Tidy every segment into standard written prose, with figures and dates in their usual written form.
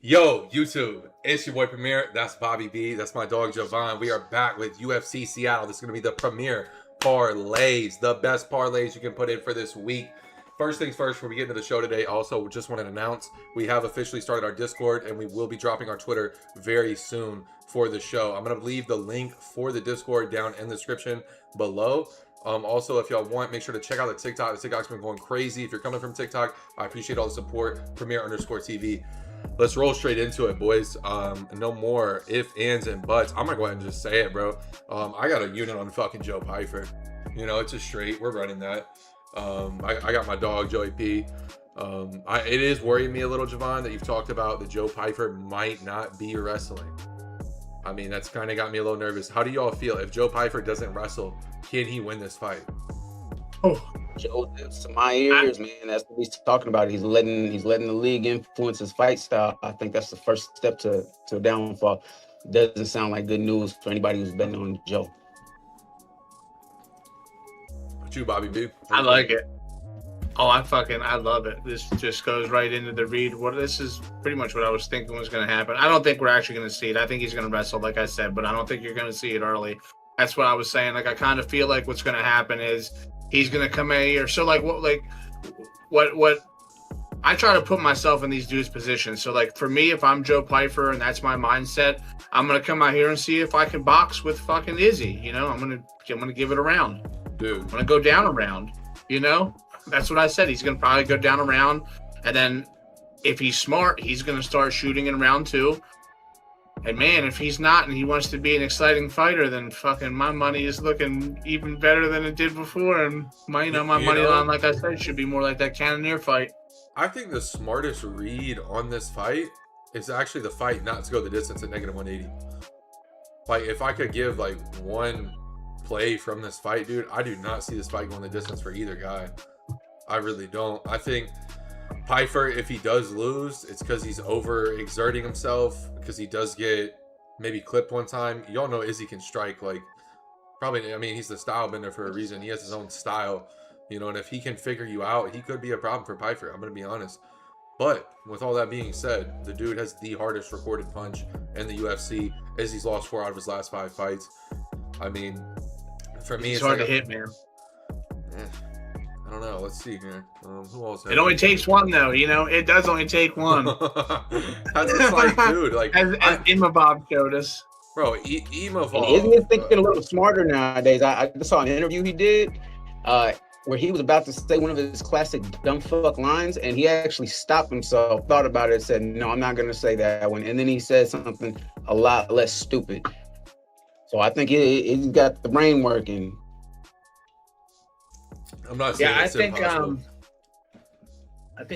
Yo, YouTube, it's your boy Premier. That's Bobby B. That's my dog Javon. We are back with UFC Seattle. This is going to be the Premier Parlays, the best parlays you can put in for this week. First things first, before we get into the show today, also just want to announce we have officially started our Discord and we will be dropping our Twitter very soon for the show. I'm going to leave the link for the Discord down in the description below. Also, if y'all want, make sure to check out the TikTok. The TikTok's been going crazy. If you're coming from TikTok, I appreciate all the support. Premier_TV. Let's roll straight into it, boys. No more ifs, ands, and buts. I'm gonna go ahead and just say it, bro. I got a unit on fucking Joe PYFER. You know, it's a straight. We're running that. I got my dog Joey P. It is worrying me a little, Javon, that you've talked about that Joe PYFER might not be wrestling. I mean, that's kind of got me a little nervous. How do y'all feel if Joe PYFER doesn't wrestle? Can he win this fight? Oh, Joe, to my ears, man. That's what he's talking about. He's letting the league influence his fight style. I think that's the first step to a downfall. Doesn't sound like good news for anybody who's betting on Joe. What you, Bobby B? I like it. Oh, I love it. This just goes right into the read. This is pretty much what I was thinking was going to happen. I don't think we're actually going to see it. I think he's going to wrestle, like I said, but I don't think you're going to see it early. That's what I was saying. Like, I kind of feel like what's going to happen is he's going to come in here. So, what I try to put myself in these dudes' positions. So, like, for me, if I'm Joe PYFER and that's my mindset, I'm going to come out here and see if I can box with fucking Izzy. You know, I'm going to give it a round. Dude. I'm going to go down a round, you know? That's what I said. He's going to probably go down a round. And then if he's smart, he's going to start shooting in round two. And, man, if he's not and he wants to be an exciting fighter, then fucking my money is looking even better than it did before. And, my money line, like I said, should be more like that Cannonier fight. I think the smartest read on this fight is actually the fight not to go the distance at -180. Like, if I could give, like, one play from this fight, dude, I do not see this fight going the distance for either guy. I really don't. I think PYFER, if he does lose, it's because he's overexerting himself, because he does get maybe clipped one time. Y'all know Izzy can strike, like, probably, I mean, he's the style bender for a reason. He has his own style, you know, and if he can figure you out, he could be a problem for PYFER. I'm going to be honest. But with all that being said, the dude has the hardest recorded punch in the UFC. Izzy's lost 4 out of his last 5 fights. I mean, for me, it's hard to hit, man. I don't know. Let's see here. Who else? It only takes one, though. You know, it does only take one. That's just like, dude. Like, as Imavov showed us, bro. Imavov. Isn't he thinking a little smarter nowadays? I just saw an interview he did where he was about to say one of his classic dumb fuck lines, and he actually stopped himself, thought about it, and said, "No, I'm not going to say that one." And then he said something a lot less stupid. So I think he's got the brain working. I'm not saying I think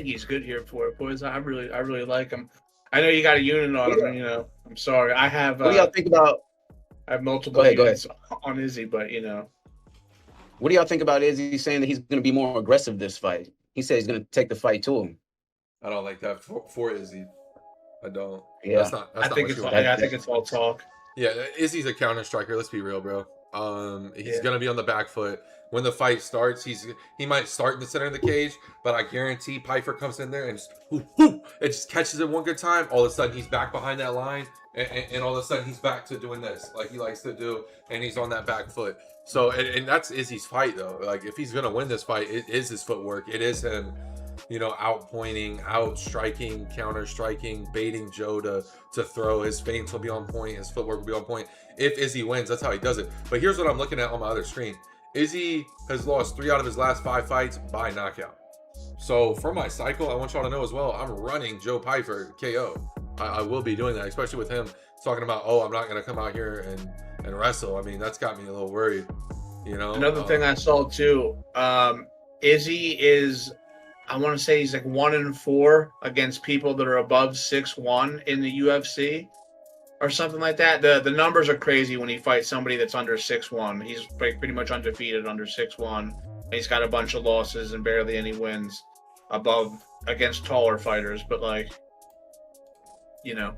he's good here for it, boys. I really like him. I know you got a unit on him. You know, I'm sorry. I have. What do y'all think about? I have multiple units on Izzy, but you know. What do y'all think about Izzy saying that he's going to be more aggressive this fight? He said he's going to take the fight to him. I don't like that for Izzy. I don't. Yeah, I think it's all talk. Yeah, Izzy's a counter striker. Let's be real, bro. He's gonna be on the back foot when the fight starts. He might start in the center of the cage, but I guarantee PYFER comes in there and just it just catches it one good time. All of a sudden he's back behind that line, and all of a sudden he's back to doing this like he likes to do, and he's on that back foot. So and that's Izzy's fight though. Like, if he's gonna win this fight, it is his footwork. It is him, you know, outpointing, out striking, counter striking, baiting Joe to throw. His feints will be on point. His footwork will be on point. If Izzy wins, that's how he does it. But here's what I'm looking at on my other screen. Izzy has lost 3 out of his last 5 fights by knockout. So for my cycle, I want y'all to know as well, I'm running Joe PYFER KO. I will be doing that, especially with him talking about, oh, I'm not going to come out here and wrestle. I mean, that's got me a little worried, you know. Another thing I saw too, Izzy is, I want to say he's like 1-4 against people that are above 6'1" in the UFC or something like that. The numbers are crazy when he fights somebody that's under 6'1". He's pretty much undefeated under 6'1". He's got a bunch of losses and barely any wins against taller fighters. But, like, you know,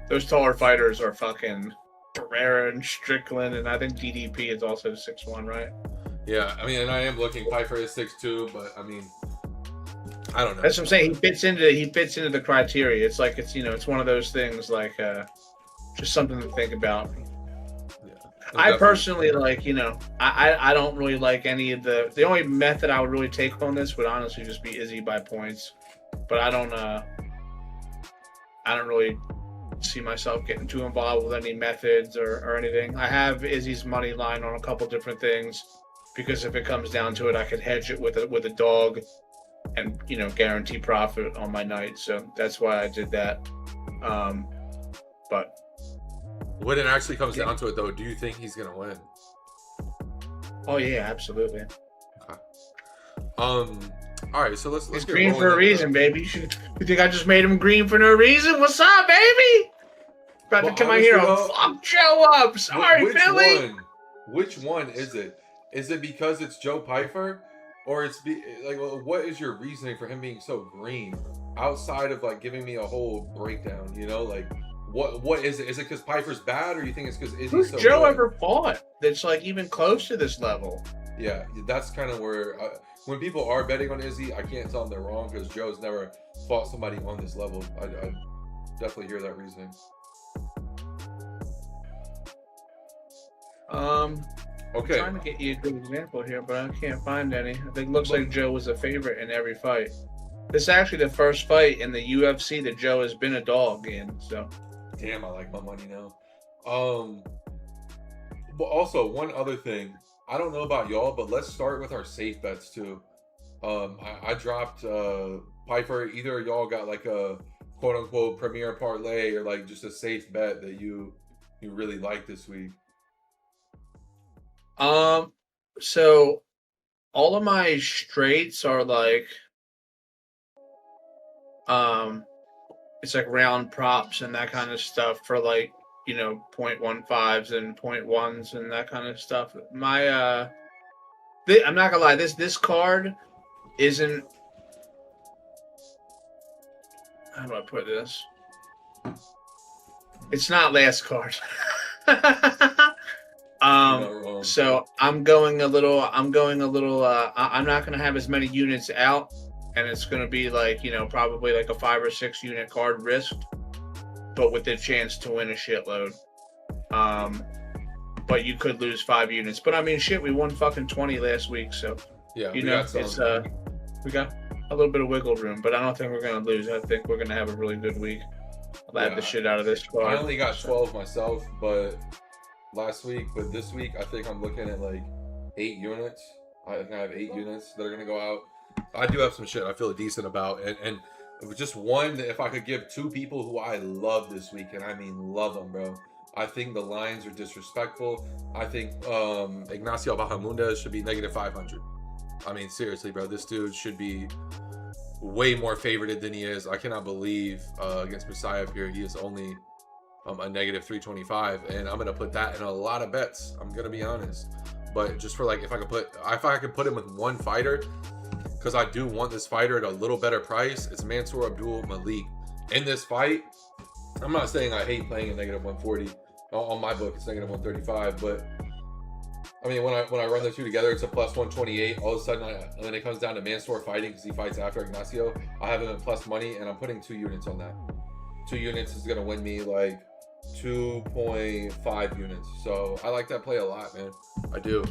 those taller fighters are fucking Pereira and Strickland, and I think DDP is also 6'1", right? Yeah, I mean, and I am looking. PYFER is 6'2", but I mean, I don't know. That's what I'm saying. He fits into the criteria. It's like it's one of those things like just something to think about. Yeah, I personally I don't really like any of the only method I would really take on this would honestly just be Izzy by points, but I don't really see myself getting too involved with any methods or anything. I have Izzy's money line on a couple different things because if it comes down to it, I could hedge it with a dog and guarantee profit on my night. So that's why I did that. But when it actually comes down to it, though, do you think he's gonna win? Oh yeah, absolutely. Okay. All right, so let's He's get green rolling for a reason, baby. You think I just made him green for no reason? What's up, baby? About to come out here and fuck Joe up. Sorry, Philly. Which one is it? Is it because it's Joe PYFER, or what is your reasoning for him being so green? Outside of like giving me a whole breakdown, what is it? Is it because PYFER's bad, or you think it's because Izzy's Who's so Joe good? ever fought that's like even close to this level? Yeah, that's kind of where when people are betting on Izzy, I can't tell them they're wrong because Joe's never fought somebody on this level. I definitely hear that reasoning. Okay. I'm trying to get you a good example here, but I can't find any. I think it looks like Joe was a favorite in every fight. This is actually the first fight in the UFC that Joe has been a dog in. So, damn, I like my money now. But also one other thing, I don't know about y'all, but let's start with our safe bets too. I dropped PYFER. Either of y'all got like a quote unquote premier parlay or like just a safe bet that you really like this week. So all of my straights are like, it's like round props and that kind of stuff for like, 0.15s and 0.1s and that kind of stuff. My, I'm not gonna lie, this card isn't, how do I put this? It's not last card. So I'm going a little, I'm not going to have as many units out, and it's going to be like, probably like a 5 or 6 unit card risked, but with the chance to win a shitload. But you could lose 5 units. But I mean, shit, we won fucking 20 last week. So, yeah, we got a little bit of wiggle room, but I don't think we're going to lose. I think we're going to have a really good week. I'll add the shit out of this card. I only got 12 myself, but last week, but this week I think I'm looking at like 8 units. I think I have 8 units that are gonna go out. I do have some shit I feel decent about, and just one, if I could give 2 people who I love this week, and I mean love them, bro. I think the lines are disrespectful. I think Ignacio Bahamondes should be -500. I mean, seriously, bro, this dude should be way more favorited than he is. I cannot believe against Messiah here he is only a -325, and I'm gonna put that in a lot of bets. I'm gonna be honest, but just for like if I could put him with one fighter, because I do want this fighter at a little better price. It's Mansour Abdul Malik. In this fight, I'm not saying I hate playing a -140. On my book, it's -135, but I mean when I run the two together, it's a +128. All of a sudden, when it comes down to Mansour fighting, because he fights after Ignacio, I have him at plus money, and I'm putting 2 units on that. 2 units is gonna win me like 2.5 units. So I like that play a lot, man. I do.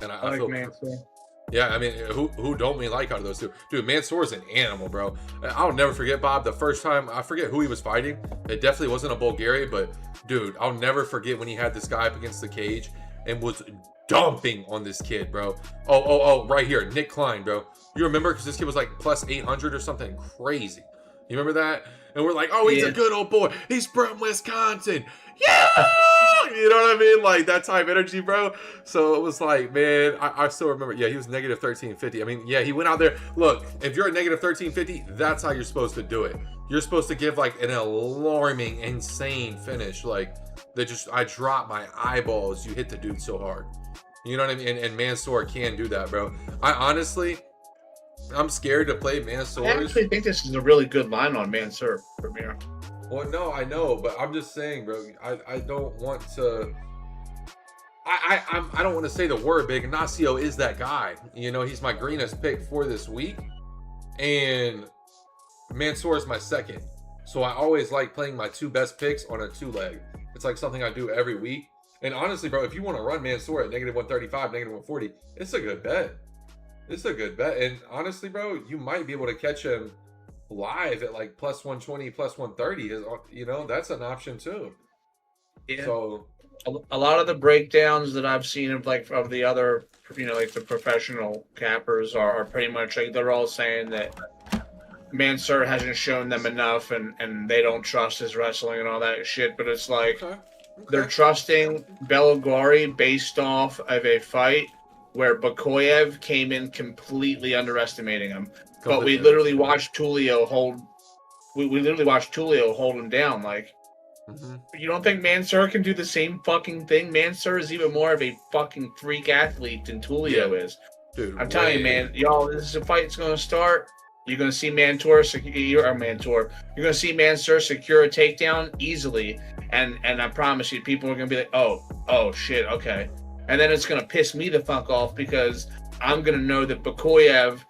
And I like feel, Mansour. yeah, I mean, who don't we like out of those two? Dude, Mansour's an animal, bro. I'll never forget, Bob, the first time, I forget who he was fighting. It definitely wasn't a Bulgarian, but dude, I'll never forget when he had this guy up against the cage and was dumping on this kid, bro. Oh, right here, Nick Klein, bro. You remember? Because this kid was like plus 800 or something crazy. You remember that? And we're like, oh, he's a good old boy. He's from Wisconsin. Yeah! You know what I mean? Like that type energy, bro. So it was like, man, I still remember. Yeah, he was -1350. I mean, yeah, he went out there. Look, if you're at -1350, that's how you're supposed to do it. You're supposed to give like an alarming, insane finish. Like, I dropped my eyeballs. You hit the dude so hard. You know what I mean? And Mansour can do that, bro. I'm scared to play Mansour. I actually think this is a really good line on Mansour Premier. Well, no, I know, but I'm just saying, bro. I don't want to. I don't want to say the word, but Ignacio is that guy. You know, he's my greenest pick for this week. and Mansoor is my second. So I always like playing my 2 best picks on a 2-leg. It's like something I do every week. And honestly, bro, if you want to run Mansoor at -135, -140, it's a good bet. It's a good bet. And honestly, bro, you might be able to catch him live at like +120, +130. That's an option too. Yeah. So a lot of the breakdowns that I've seen of the other, like the professional cappers are pretty much like they're all saying that Mansoor hasn't shown them enough and they don't trust his wrestling and all that shit. But it's like they're trusting Belogari based off of a fight where Bakoyev came in completely underestimating him. But we literally watched Tulio hold. We literally watched Tulio hold him down. Like, you don't think Mansoor can do the same fucking thing? Mansoor is even more of a fucking freak athlete than Tulio is. Dude, I'm telling you, man, y'all, this is a fight that's gonna start. You're gonna see Mansoor secure a takedown easily, and I promise you, people are gonna be like, oh shit, okay, and then it's gonna piss me the fuck off because I'm gonna know that Bakoyev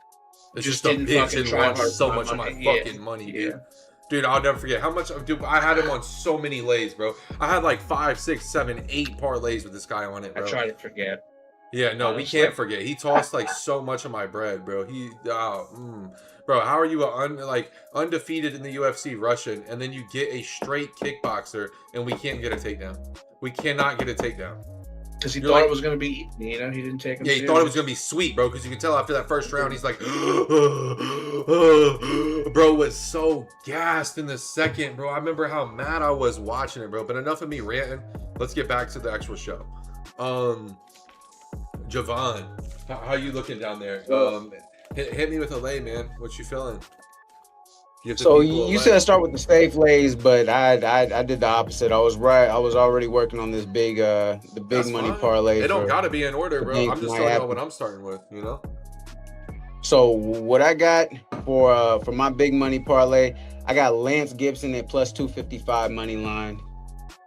just didn't fucking try hard. So much of my fucking money, dude. Dude, I'll never forget how much. Dude, I had him on so many lays, bro. I had like 5, 6, 7, 8 parlays with this guy on it, bro. I try to forget. Yeah, no, honestly, we can't forget. He tossed like so much of my bread, bro. Bro, how are you undefeated in the UFC Russian, and then you get a straight kickboxer, and we can't get a takedown? We cannot get a takedown. Because he thought it was going to be, he didn't take him. Yeah, he thought it was going to be sweet, bro, because you can tell after that first round, he's like, bro, was so gassed in the second, bro. I remember how mad I was watching it, bro. But enough of me ranting. Let's get back to the actual show. Javon, how you looking down there? Hit me with a lay, man. What you feeling? So you said start with the safe lays, but I did the opposite. I was right. I was already working on this big money parlay. It don't gotta be in order, bro. I'm just telling you what I'm starting with, So what I got for my big money parlay, I got Lance Gibson at +255 money line.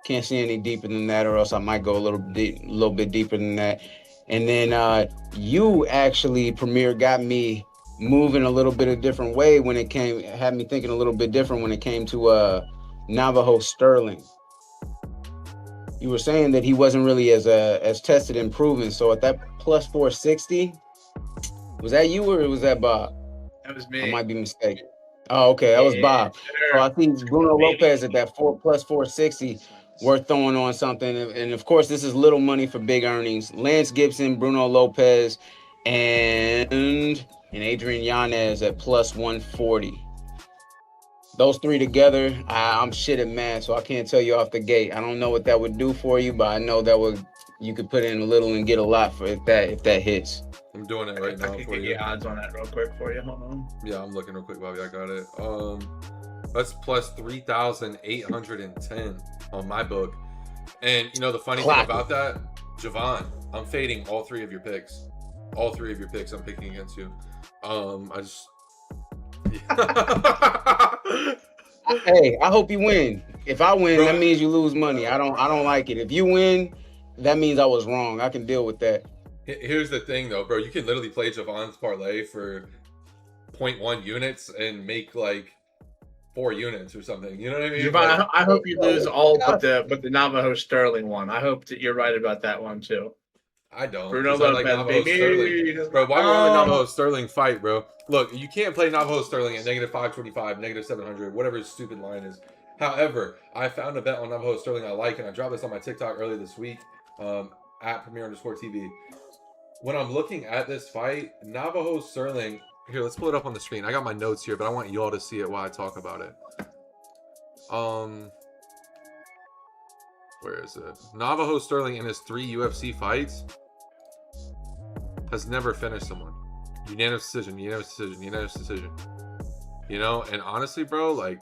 Can't see any deeper than that, or else I might go a little bit deeper than that. And then you actually, Premier, got me moving a little bit a different way had me thinking a little bit different when it came to Navajo Sterling. You were saying that he wasn't really as tested and proven. So at that +460, was that you or was that Bob? That was me. I might be mistaken. Oh, okay, that was Bob. So I think Bruno Lopez at that +460 worth throwing on something. And of course, this is little money for big earnings. Lance Gibson, Bruno Lopez, and Adrian Yanez at +140. Those three together, I'm shit at math, so I can't tell you off the gate. I don't know what that would do for you, but I know that you could put in a little and get a lot for if that hits. I'm doing it right now for you. I can get odds on that real quick for you. Hold on. Yeah, I'm looking real quick, Bobby. I got it. That's +3,810 on my book. And the funny thing about that, Javon, I'm fading all 3 of your picks. All 3 of your picks I'm picking against you. Hey, I hope you win. If I win, that means you lose money. I don't like it. If you win, that means I was wrong. I can deal with that. Here's the thing though, bro. You can literally play Javon's parlay for 0.1 units and make like 4 units or something. You know what I mean? Javon, I hope you lose all but the Navajo Sterling one. I hope that you're right about that one too. I don't. Bruno I like Navajo Sterling. Bro, why would I Navajo Sterling fight, bro? Look, you can't play Navajo Sterling at -525, -700, whatever his stupid line is. However, I found a bet on Navajo Sterling I like, and I dropped this on my TikTok earlier this week at Premier_TV. When I'm looking at this fight, Navajo Sterling. Here, let's pull it up on the screen. I got my notes here, but I want you all to see it while I talk about it. Where is it? Navajo Sterling in his 3 UFC fights has never finished someone. Unanimous decision. And honestly, bro, like,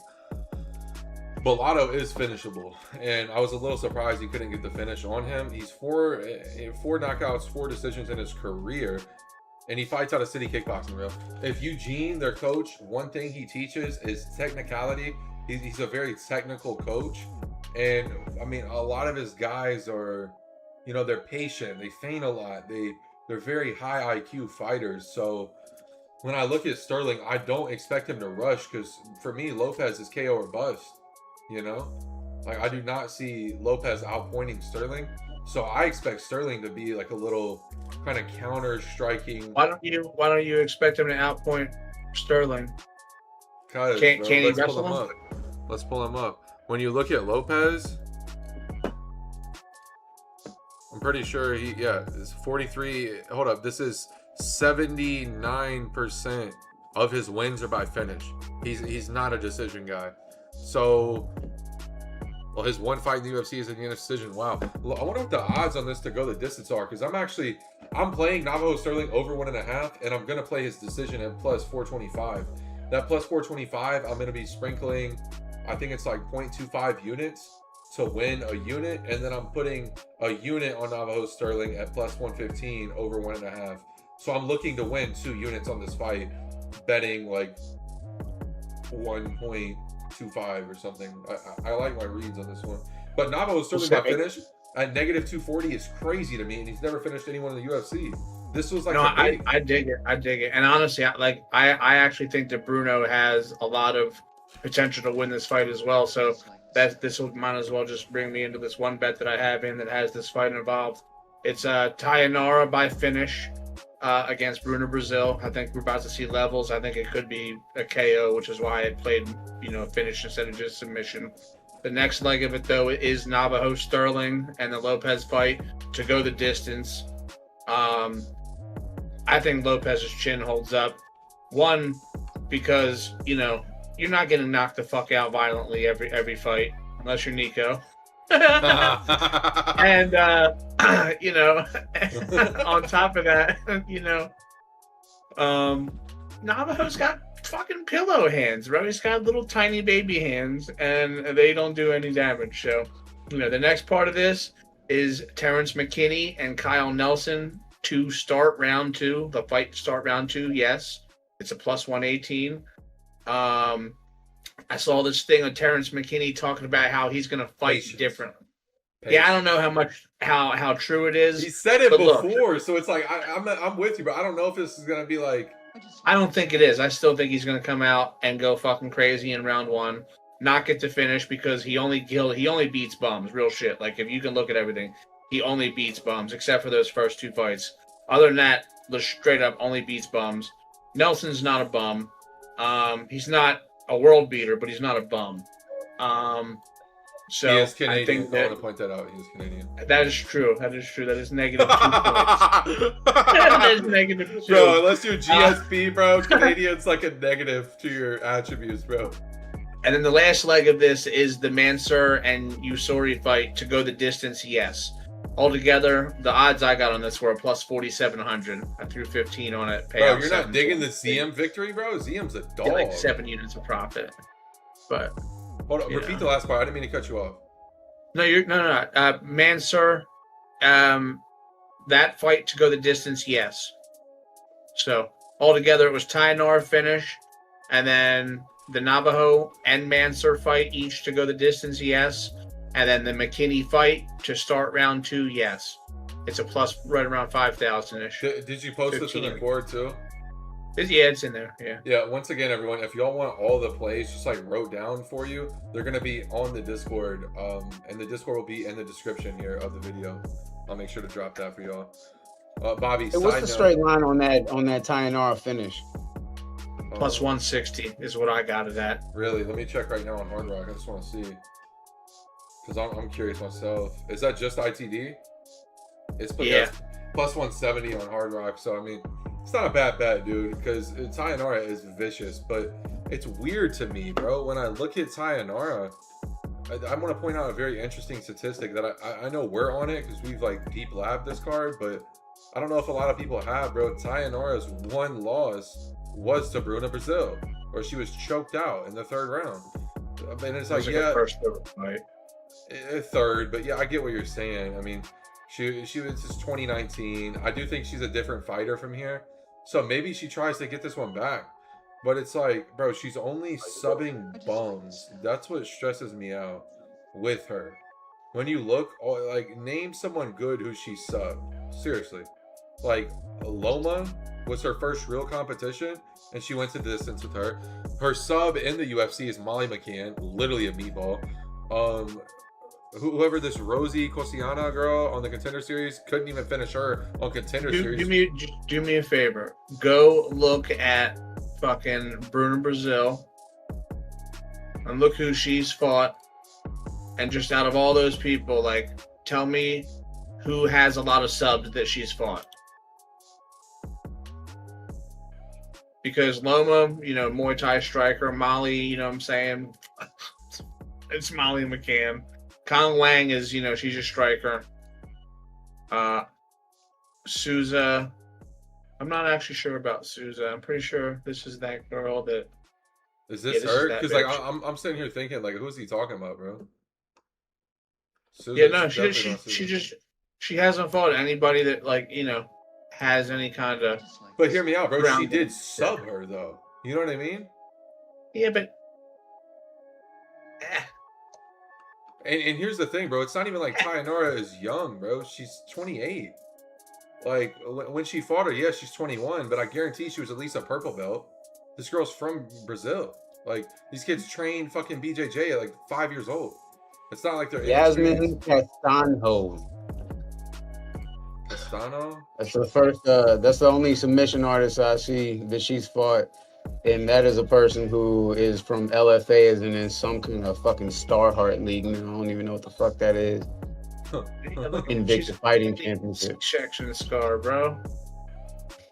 Bellato is finishable. And I was a little surprised he couldn't get the finish on him. He's 4 knockouts, 4 decisions in his career. And he fights out of City Kickboxing, bro. If Eugene, their coach, one thing he teaches is technicality. He's a very technical coach. And, I mean, a lot of his guys are, they're patient. They feint a lot. They're very high IQ fighters. So, when I look at Sterling, I don't expect him to rush because for me, Lopez is KO or bust. You know, like I do not see Lopez outpointing Sterling, so I expect Sterling to be like a little kind of counter striking. Why don't you expect him to outpoint Sterling? Cause, Can he let's wrestle pull him him? up. Let's pull him up. When you look at Lopez, I'm pretty sure it's 43. Hold up, this is 79% of his wins are by finish. He's not a decision guy. So, well, his one fight in the UFC is in the decision. Wow. I wonder what the odds on this to go the distance are, because I'm playing Navajo Sterling over 1.5, and I'm gonna play his decision at plus 425. That plus 425, I'm gonna be sprinkling, I think it's like 0.25 units to win a unit, and then I'm putting a unit on Navajo Sterling at plus 115 over 1.5. So I'm looking to win 2 units on this fight, betting like 1.25 or something. I like my reads on this one. But Navajo Sterling by finish at negative 240 is crazy to me, and he's never finished anyone in the UFC. This was like I dig it. And honestly, I actually think that Bruno has a lot of potential to win this fight as well. So this might as well just bring me into this one bet that I have in that has this fight involved. It's Tayanara by finish against Bruno Brazil. I think we're about to see levels. I think it could be a KO, which is why I played finish instead of just submission. The next leg of it though is Navajo Sterling and the Lopez fight to go the distance. I think Lopez's chin holds up. One, because you're not getting knocked the fuck out violently every fight unless you're Nico. And on top of that, Navajo's got fucking pillow hands, bro. He's got little tiny baby hands, and they don't do any damage. So, the next part of this is Terrence McKinney and Kyle Nelson to start round 2. The fight to start round 2, yes. It's a plus 118. I saw this thing on Terrence McKinney talking about how he's going to fight differently. Yeah, I don't know how true it is. He said it before, so it's like I'm with you, but I don't know if this is going to be like. I don't think it is. I still think he's going to come out and go fucking crazy in round 1, not get to finish because he only beats bums, real shit. Like if you can look at everything, he only beats bums except for those first 2 fights. Other than that, straight up only beats bums. Nelson's not a bum. He's not a world beater, but he's not a bum. So he is Canadian. I think I want to point that out. He is Canadian. That is true. That is negative 2 points. That is negative 2. Bro, unless you're GSP, bro, Canadian's like a negative to your attributes, bro. And then the last leg of this is the Mansur and Usuri fight to go the distance, yes. Altogether, the odds I got on this were a plus 4,700. I threw 15 on it. Bro, you're not digging the ZM victory, bro? ZM's a dog. Get like 7 units of profit. But hold on, repeat the last part. I didn't mean to cut you off. No. Mansur, that fight to go the distance, yes. So altogether, it was Tayanara finish, and then the Navajo and Mansur fight each to go the distance, yes. And then the McKinney fight to start round 2, yes. It's a plus right around 5,000-ish. Did you post this in the board too? It's in there, yeah. Yeah, once again, everyone, if y'all want all the plays just like wrote down for you, they're going to be on the Discord. And the Discord will be in the description here of the video. I'll make sure to drop that for y'all. Bobby, what's the straight line on that Tayanara finish? Plus 160 is what I got it at. Really? Let me check right now on Hard Rock. I just want to see. Because I'm curious myself. Is that just ITD? It's plus 170 on Hard Rock. So, I mean, it's not a bad bet, dude. Because Tayanara is vicious. But it's weird to me, bro. When I look at Tayanara, I want to point out a very interesting statistic that I know we're on it because we've like deep labbed this card. But I don't know if a lot of people have, bro. Tayanara's one loss was to Bruno Brazil, where she was choked out in the 3rd round. I mean, it's like first fight. Third, but yeah, I get what you're saying. I mean, she was just 2019. I do think she's a different fighter from here, so maybe she tries to get this one back. But it's like, bro, she's only subbing bums. That's what stresses me out with her. When you look, like, name someone good who she subbed. Seriously, like Loma, was her first real competition, and she went to distance with her. Her sub in the UFC is Molly McCann, literally a meatball. Whoever this Rosie Cosiana girl on the Contender Series, couldn't even finish her on Contender Series. Do me a favor. Go look at fucking Bruna Brazil and look who she's fought. And just out of all those people, like, tell me who has a lot of subs that she's fought. Because Loma, you know, Muay Thai striker, Molly, you know what I'm saying? It's Molly McCann. Kong Wang is, you know, she's a striker. Souza, I'm not actually sure about Souza. I'm pretty sure this is that girl that. Is this her? Because like I'm sitting here thinking like, who's he talking about, bro? Souza, yeah, no, she hasn't fought anybody that, like, you know, has any kind of. But hear me out, bro. She did sub her though. You know what I mean? Yeah, but. And here's the thing, bro. It's not even like Tayanora is young, bro. She's 28. Like, when she fought her, yeah, she's 21, but I guarantee she was at least a purple belt. This girl's from Brazil. Like, these kids train fucking BJJ at like 5 years old. It's not like they're Yasmin Castano. Castano? That's the first. That's the only submission artist I see that she's fought. And that is a person who is from LFA, and in some kind of fucking Starheart League. I don't even know what the fuck that is. Invicta Fighting Championship. Section scar, bro.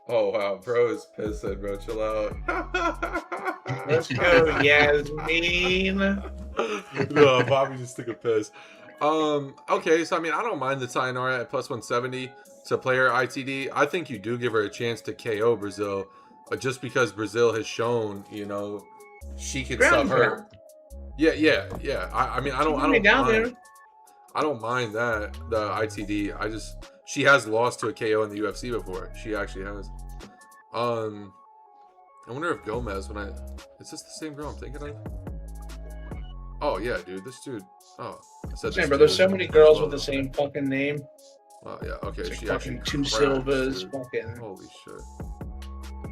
Oh wow, bro is pissed, bro. Chill out. Let's go, Yasmin. No, Bobby just took a piss. Okay, so I mean, I don't mind the Tayanora at plus 170 to play her ITD. I think you do give her a chance to KO Brazil. Just because Brazil has shown, you know, she can sub her. Yeah. I mean, I don't mind that, the ITD. She has lost to a KO in the UFC before. She actually has. I wonder if Gomez, is this the same girl I'm thinking of? Oh yeah, dude, this dude. Oh, I said this bro, there's so many girls with the same fucking name. Oh yeah, okay. It's she fucking actually two Silvas, fucking. Holy shit.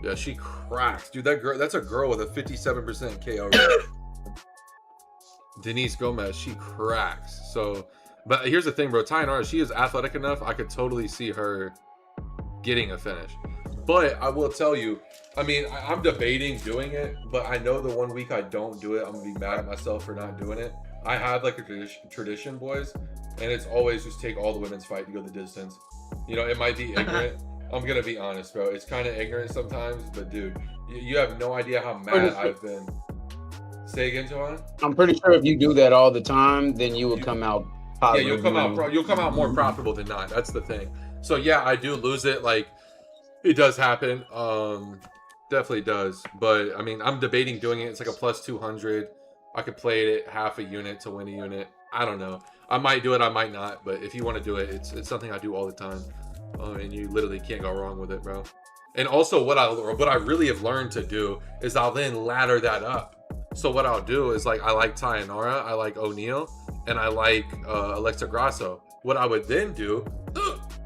Yeah, she cracks. Dude, that's a girl with a 57% KO rate. Denise Gomez, she cracks. So, but here's the thing, bro. Tayanora, she is athletic enough. I could totally see her getting a finish. But I will tell you, I mean, I'm debating doing it, but I know the 1 week I don't do it, I'm going to be mad at myself for not doing it. I have like a tradition, boys, and it's always just take all the women's fight to go the distance. You know, it might be ignorant. I'm gonna be honest, bro. It's kind of ignorant sometimes, but dude, you have no idea how mad I've been. Say again, Johan? I'm pretty sure if you do that all the time, then you will come out positive. Yeah, you'll come out more profitable than not. That's the thing. So yeah, I do lose it. Like, it does happen. Definitely does. But I mean, I'm debating doing it. It's like a plus 200. I could play it at half a unit to win a unit. I don't know. I might do it. I might not. But if you want to do it, it's something I do all the time. And you literally can't go wrong with it, bro. And also what I really have learned to do is I'll then ladder that up. So what I'll do is, like, I like Tayanora, I like O'Neal, and I like Alexa Grasso. What I would then do,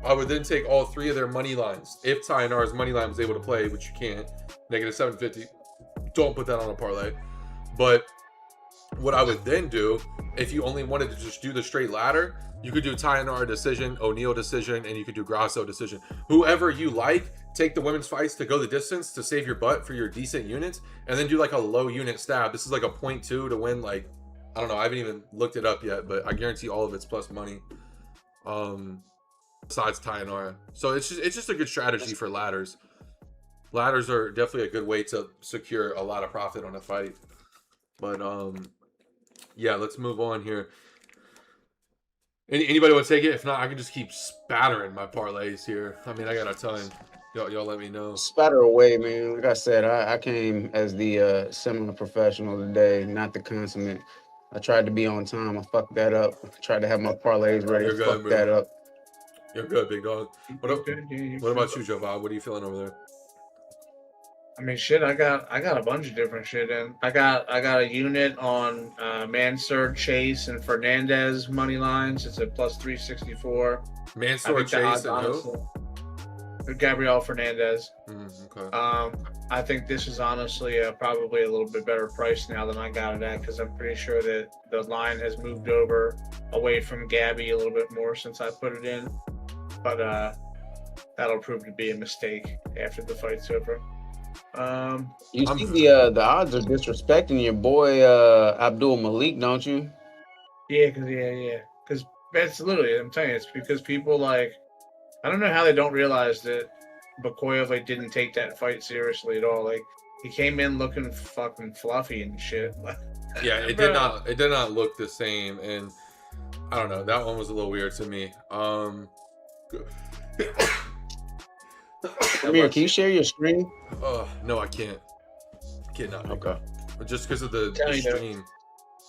I would then take all three of their money lines. If Tayanora's money line was able to play, which you can't, negative 750, don't put that on a parlay. But what I would then do, if you only wanted to just do the straight ladder, you could do Tayanora decision, O'Neal decision, and you could do Grasso decision. Whoever you like, take the women's fights to go the distance to save your butt for your decent units, and then do like a low unit stab. This is like a 0.2 to win, like, I don't know, I haven't even looked it up yet, but I guarantee all of it's plus money. Besides Tayanora. So it's just a good strategy for ladders. Ladders are definitely a good way to secure a lot of profit on a fight. But yeah, let's move on here. Anybody want to take it? If not, I can just keep spattering my parlays here. I mean, I got a ton. Y'all let me know. Spatter away, man. Like I said, I came as the semi-professional today, not the consummate. I tried to be on time. I fucked that up. I tried to have my parlays ready. You're good, fucked that up. You're good, big dog. What about you, Jovan? What are you feeling over there? I mean, shit. I got a bunch of different shit in. I got a unit on Mansour, Chase, and Fernandez money lines. It's at plus 364. Mansour, Chase, and who? Gabriel Fernandez. Okay. I think this is honestly probably a little bit better price now than I got it at, because I'm pretty sure that the line has moved over away from Gabby a little bit more since I put it in. But that'll prove to be a mistake after the fight's over. You see the odds are disrespecting your boy Abdul Malik, don't you? Yeah, because that's literally, I'm telling you, it's because people like, I don't know how they don't realize that Bakoyev like didn't take that fight seriously at all. Like, he came in looking fucking fluffy and shit. Yeah, it did not. It did not look the same, and I don't know. That one was a little weird to me. Amir, can you share your screen? No, I can't. Cannot. Okay. Just because of the stream,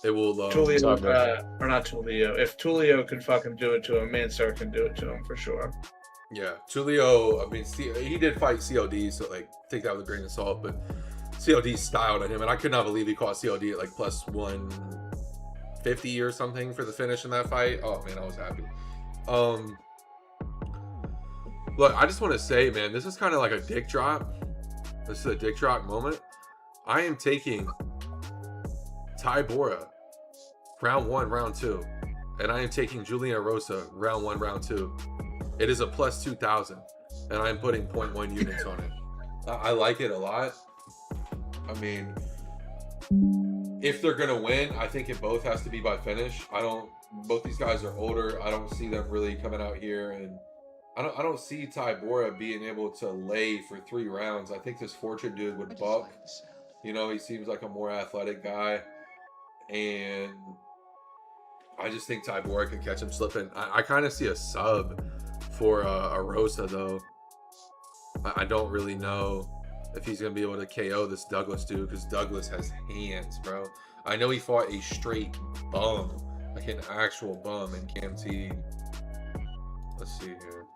it will. Tulio, or not Tulio. If Tulio can fucking do it to him, Mansour can do it to him for sure. Yeah, Tulio. I mean, he did fight COD, so like take that with a grain of salt. But COD styled at him, and I could not believe he caught COD at like plus 150 or something for the finish in that fight. Oh man, I was happy. Look, I just want to say, man, this is kind of like a dick drop. This is a dick drop moment. I am taking Ty Bora, round 1, round 2. And I am taking Julian Rosa, round 1, round 2. It is a plus 2,000. And I'm putting 0.1 units on it. I like it a lot. I mean, if they're going to win, I think it both has to be by finish. Both these guys are older. I don't see them really coming out here, and I don't see Ty Bora being able to lay for 3 rounds. I think this Fortune dude would buck. You know, he seems like a more athletic guy. And I just think Ty Bora can catch him slipping. I kind of see a sub for a Rosa, though. I don't really know if he's going to be able to KO this Douglas dude, because Douglas has hands, bro. I know he fought a straight bum, like an actual bum in Cam T. Let's see here.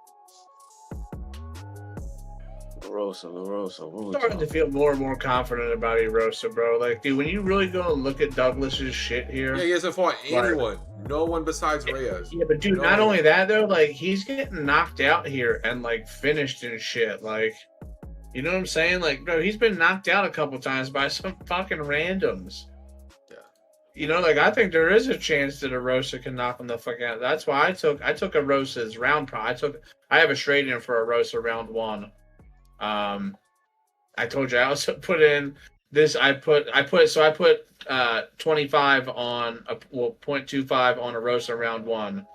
LaRosa. I'm starting to feel more and more confident about Erosa, bro. Like, dude, when you really go and look at Douglas's shit here. Yeah, he hasn't fought anyone. No one besides Reyes. Yeah, but dude, not only that, though, like, he's getting knocked out here and, like, finished and shit. Like, you know what I'm saying? Like, bro, he's been knocked out a couple times by some fucking randoms. Yeah. You know, like, I think there is a chance that Erosa can knock him the fuck out. That's why I took Erosa's round. I have a straight in for Erosa round 1. I told you I also put in this. I put 25 on 0.25 on Erosa round 1,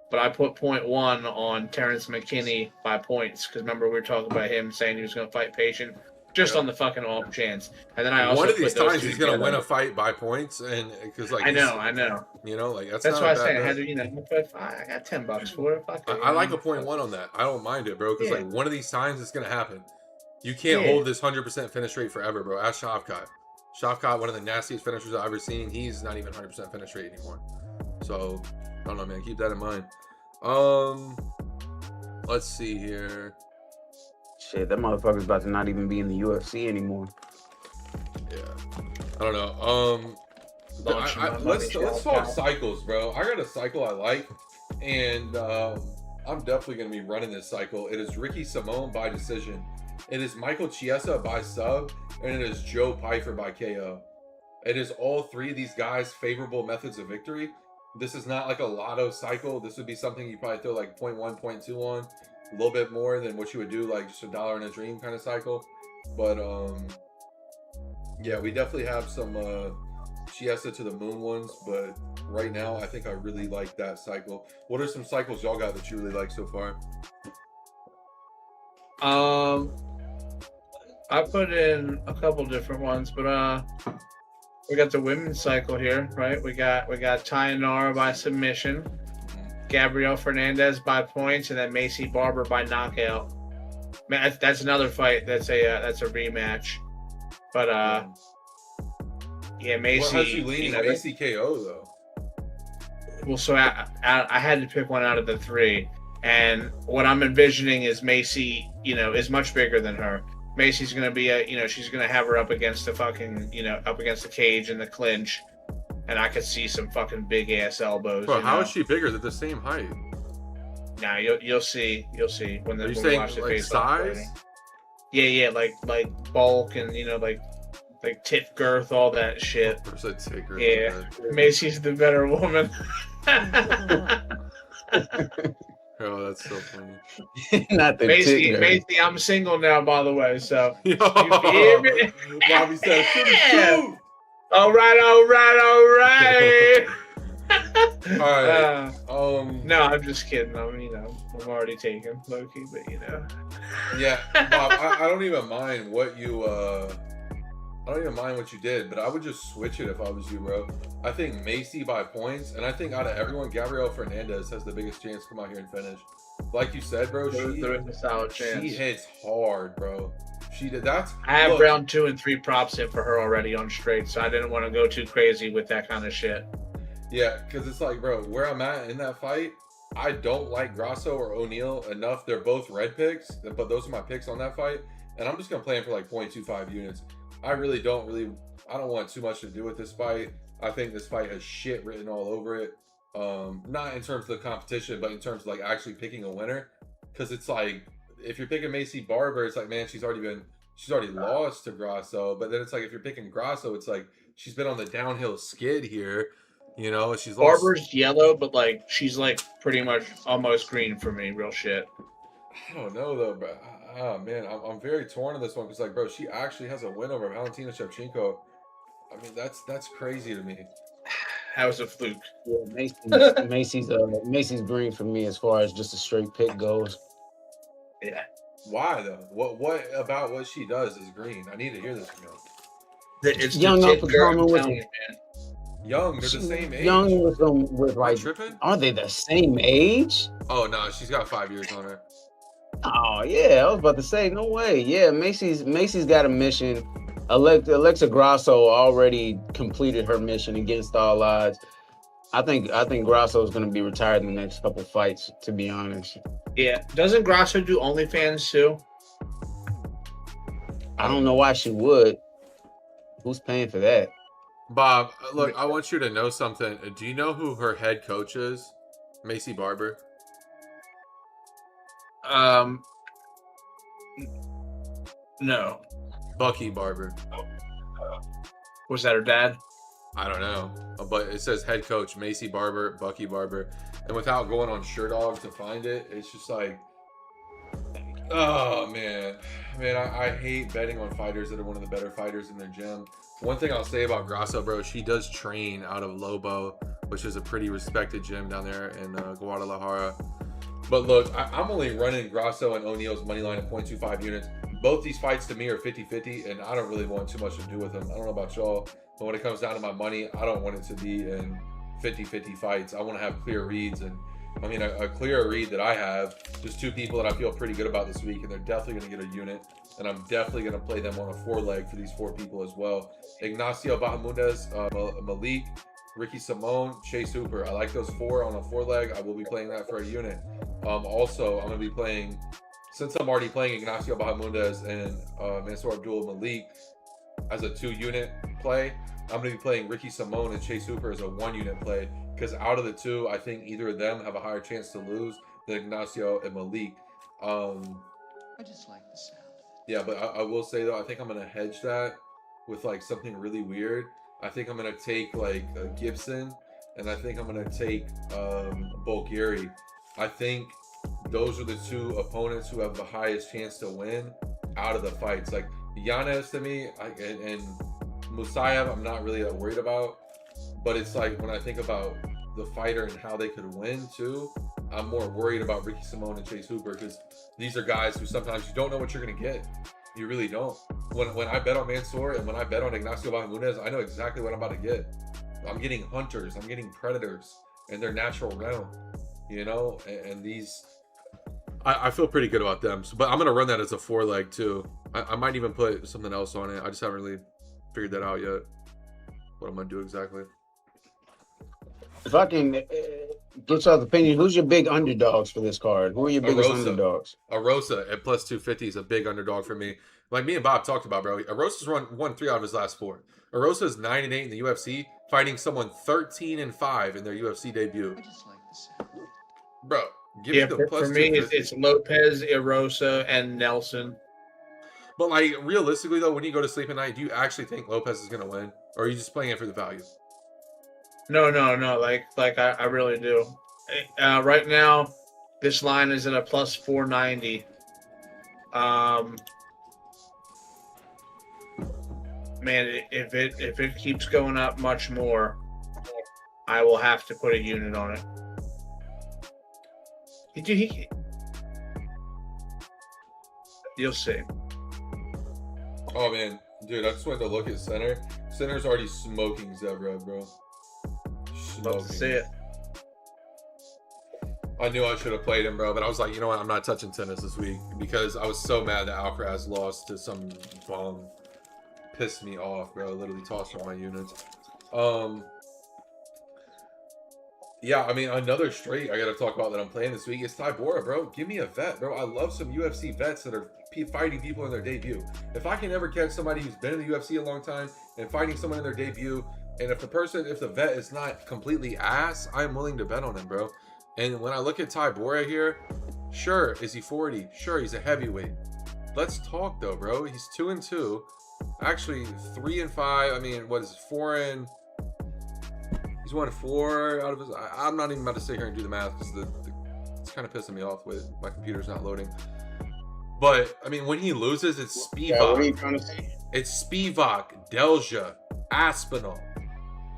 but I put 0.1 on Terrence McKinney by points, because remember we were talking about him saying he was going to fight patient just on the fucking off chance. And then I also one of these times he's going to win a fight by points, and because like I know. You know, like that's why I say I had to. You know, I got $10 for it. I like a 0.1 on that. I don't mind it, bro, because like one of these times it's going to happen. You can't hold this 100% finish rate forever, bro. Ask Shavkat. Shavkat, one of the nastiest finishers I've ever seen. He's not even 100% finish rate anymore. So, I don't know, man. Keep that in mind. Let's see here. Shit, that motherfucker's about to not even be in the UFC anymore. Yeah. I don't know. Let's talk cycles, bro. I got a cycle I like, and I'm definitely going to be running this cycle. It is Ricky Simone by decision. It is Michael Chiesa by sub, and it is Joe PYFER by KO. It is all 3 of these guys' favorable methods of victory. This is not like a lotto cycle. This would be something you probably throw like 0.1, 0.2 on, a little bit more than what you would do like just a dollar in a dream kind of cycle. But yeah, we definitely have some Chiesa to the moon ones, but right now I think I really like that cycle. What are some cycles y'all got that you really like so far? I put in a couple different ones, but we got the women's cycle here, right? We got Tayanara by submission, Gabriel Fernandez by points, and then Macy Barber by knockout. Man, that's another fight. That's a rematch. But yeah, Macy. What has you leaning Macy KO though? Well, so I had to pick one out of the 3, and what I'm envisioning is Macy, is much bigger than her. Macy's gonna be she's gonna have her up against the fucking, up against the cage in the clinch, and I could see some fucking big ass elbows. Bro, how is she bigger? They're the same height. Nah, you'll see when Are you when we saying watch the like face off size? fighting. Yeah, like bulk and like tit girth, all that shit. Or said Tigger? Yeah, Macy's the better woman. Oh, that's so funny. Not the Macy, tigger. Macy, I'm single now, by the way. So Yo, you hear me? Bobby said, "Shoot, shoot." All right. All right. No, I'm just kidding. I'm already taken, low-key, but Yeah, Bob, I don't even mind what you I don't even mind what you did, but I would just switch it if I was you, bro. I think Macy by points, and I think out of everyone, Gabrielle Fernandez has the biggest chance to come out here and finish. Like you said, bro, there is a solid chance. she hits hard, bro. She did. That's. I have look, round 2 and 3 props in for her already on straight, so I didn't want to go too crazy with that kind of shit. Yeah, because it's like, bro, where I'm at in that fight, I don't like Grasso or O'Neal enough. They're both red picks, but those are my picks on that fight, and I'm just gonna play him for like 0.25 units. I don't want too much to do with this fight. I think this fight has shit written all over it. Not in terms of the competition, but in terms of like actually picking a winner. Because it's like, if you're picking Macy Barber, it's like, man, she's already lost to Grasso. But then it's like, if you're picking Grasso, it's like, she's been on the downhill skid here. You know, she's lost. Barber's yellow, but like she's like pretty much almost green for me. Real shit. I don't know though, bro. Oh man, I'm very torn on this one because like, bro, she actually has a win over Valentina Shevchenko. I mean, that's crazy to me. That was a fluke. Yeah, Macy's green for me as far as just a straight pick goes. Yeah. Why though? What about what she does is green? I need to hear this from you. It's Young the up tit and girl, coming I'm with telling it. you, man. Young, they're the same age. Young with like, tripping? are they the same age? Oh no, she's got 5 years on her. Oh yeah, I was about to say no way. Yeah, Macy's got a mission. Alexa Grasso already completed her mission against all odds. I think Grasso is going to be retired in the next couple fights. To be honest, Yeah. Doesn't Grasso do OnlyFans too? I don't know why she would. Who's paying for that? Bob, look, I want you to know something. Do you know who her head coach is? Macy Barber. No. Bucky Barber. Was that her dad? I don't know, but it says head coach Macy Barber, Bucky Barber, and without going on SureDog to find it, it's just like, oh man, I hate betting on fighters that are one of the better fighters in their gym. One thing I'll say about Grasso, bro, she does train out of Lobo, which is a pretty respected gym down there in Guadalajara. But look, I'm only running Grasso and O'Neal's money line at 0.25 units. Both these fights to me are 50-50, and I don't really want too much to do with them. I don't know about y'all, but when it comes down to my money, I don't want it to be in 50-50 fights. I want to have clear reads, and I mean, a clear read that I have, just 2 people that I feel pretty good about this week, and they're definitely going to get a unit, and I'm definitely going to play them on a 4-leg for these 4 people as well. Ignacio Bahamundes, Malik, Ricky Simone, Chase Hooper. I like those 4 on a 4-leg. I will be playing that for a unit. Also, I'm going to be playing, since I'm already playing Ignacio Bahamundes and Mansour Abdul Malik as a 2-unit play, I'm going to be playing Ricky Simone and Chase Hooper as a 1-unit play, because out of the 2, I think either of them have a higher chance to lose than Ignacio and Malik. I just like the sound. Yeah, but I will say though, I think I'm going to hedge that with like something really weird. I think I'm going to take like Gibson, and I think I'm going to take Bulgari. I think those are the 2 opponents who have the highest chance to win out of the fights. Like Yanez to me, and Musayev, I'm not really that worried about. But it's like when I think about the fighter and how they could win too, I'm more worried about Ricky Simone and Chase Hooper, because these are guys who sometimes you don't know what you're going to get. You really don't. When I bet on Mansour and when I bet on Ignacio Bahamundes, I know exactly what I'm about to get. I'm getting hunters, I'm getting predators in their natural realm, you know, and these, I feel pretty good about them. So, but I'm going to run that as a 4-leg too. I might even put something else on it. I just haven't really figured that out yet, what I'm going to do exactly. If I can get y'all's opinion, who's your big underdogs for this card? Who are your biggest underdogs? Arosa at plus 250 is a big underdog for me. Like me and Bob talked about, bro. Arosa's won 3 out of his last 4. Arosa is 9-8 in the UFC, fighting someone 13-5 in their UFC debut. I just like the sound. Bro, Give Yeah, me the for me, 250. it's Lopez, Erosa, and Nelson. But like realistically though, when you go to sleep at night, do you actually think Lopez is gonna win, or are you just playing it for the value? No. Like I really do. Right now, this line is at a plus 490. Man, if it keeps going up much more, I will have to put a unit on it. You'll see. Oh man, dude, I just went to look at center. Center's already smoking Zevra, bro. Love to see it. I knew I should have played him, bro, but I was like, you know what? I'm not touching tennis this week because I was so mad that Alcaraz lost to some bum. Pissed me off, bro. Literally tossed all my units. Yeah, I mean, another straight I got to talk about that I'm playing this week is Tybora, bro. Give me a vet, bro. I love some UFC vets that are fighting people in their debut. If I can ever catch somebody who's been in the UFC a long time and fighting someone in their debut, and if the vet is not completely ass, I'm willing to bet on him, bro. And when I look at Tybora here, sure, is he 40? Sure, he's a heavyweight. Let's talk though, bro. He's 2-2. Actually, 3-5. I mean, what is it? 4 and... He's won 4 out of his... I'm not even about to sit here and do the math because it's kind of pissing me off with my computer's not loading. But, I mean, when he loses, it's Spivak. Yeah, what are you trying to say? It's Spivak, Delja, Aspinall.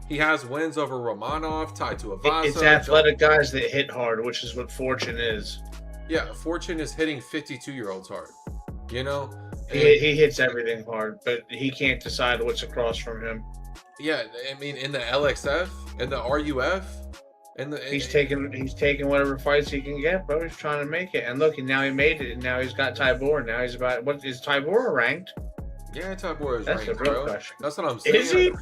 He has wins over Romanov, tied to Avasa. It's athletic guys that hit hard, which is what Fortune is. Yeah, Fortune is hitting 52-year-olds hard. You know? He hits everything hard, but he can't decide what's across from him. Yeah, I mean, in the LXF, in the RUF, he's taking whatever fights he can get, bro. He's trying to make it. And look, now he made it, and now he's got Tybora. Now he's about... What is Tybora ranked? Yeah, Tybora is That's ranked, a real bro. question. That's what I'm saying. Is he?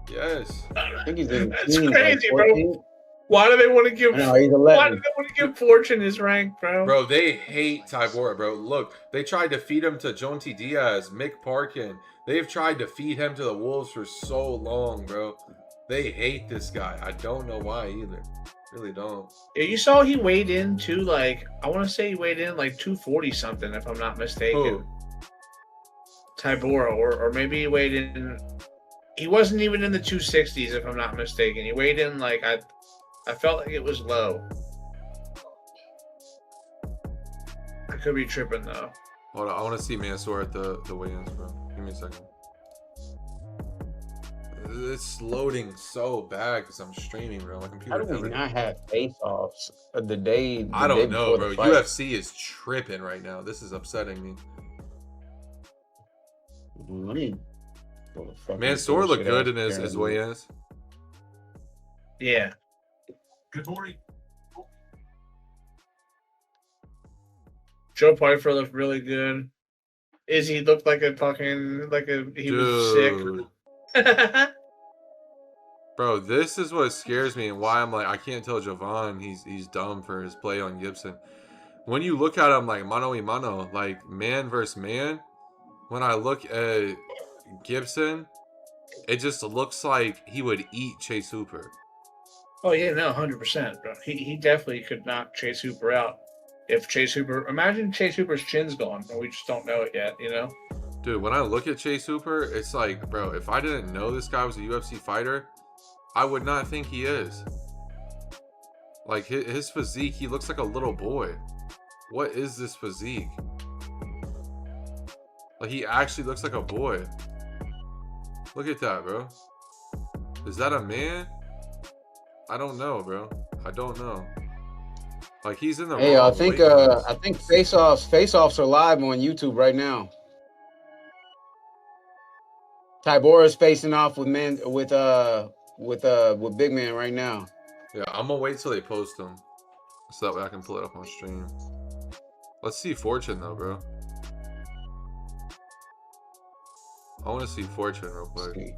Yes. I think he's in. That's crazy, bro. Why do they want to give? No, he's 11. Why do they want to give Fortune his rank, bro? Bro, they hate Tybora, bro. Look, they tried to feed him to Jonty Diaz, Mick Parkin. They've tried to feed him to the Wolves for so long, bro. They hate this guy. I don't know why either. Really don't. Yeah, you saw he weighed in too. Like, I want to say he weighed in like 240 something, if I'm not mistaken. Who? Tybora, or maybe he weighed in. He wasn't even in the 260s, if I'm not mistaken. He weighed in like I felt like it was low. I could be tripping though. Hold on, I want to see Mansour at the weigh-ins, bro. Give me a second. It's loading so bad because I'm streaming, bro. My computer. How do we not have face-offs the day? I don't know, bro. Fight? UFC is tripping right now. This is upsetting me. Let me. Mansour looked good in his weigh-ins. Yeah. Good morning. Joe PYFER looked really good. Izzy looked like a fucking he was sick. Bro, this is what scares me and why I'm like, I can't tell Jovan he's dumb for his play on Gibson. When you look at him like mano y mano, like man versus man, when I look at Gibson, it just looks like he would eat Chase Hooper. Oh yeah, no, 100%, bro. He definitely could knock Chase Hooper out. If Chase Hooper, imagine Chase Hooper's chin's gone, and we just don't know it yet, you know? Dude, when I look at Chase Hooper, it's like, bro, if I didn't know this guy was a UFC fighter, I would not think he is. Like, his physique, he looks like a little boy. What is this physique? Like, he actually looks like a boy. Look at that, bro. Is that a man? I don't know, bro. I don't know. Like, he's in the Hey, wrong I think weight class. I think face-offs are live on YouTube right now. Tybora is facing off with big man right now. Yeah, I'm gonna wait till they post them so that way I can pull it up on stream. Let's see Fortune though, bro. I want to see Fortune real quick.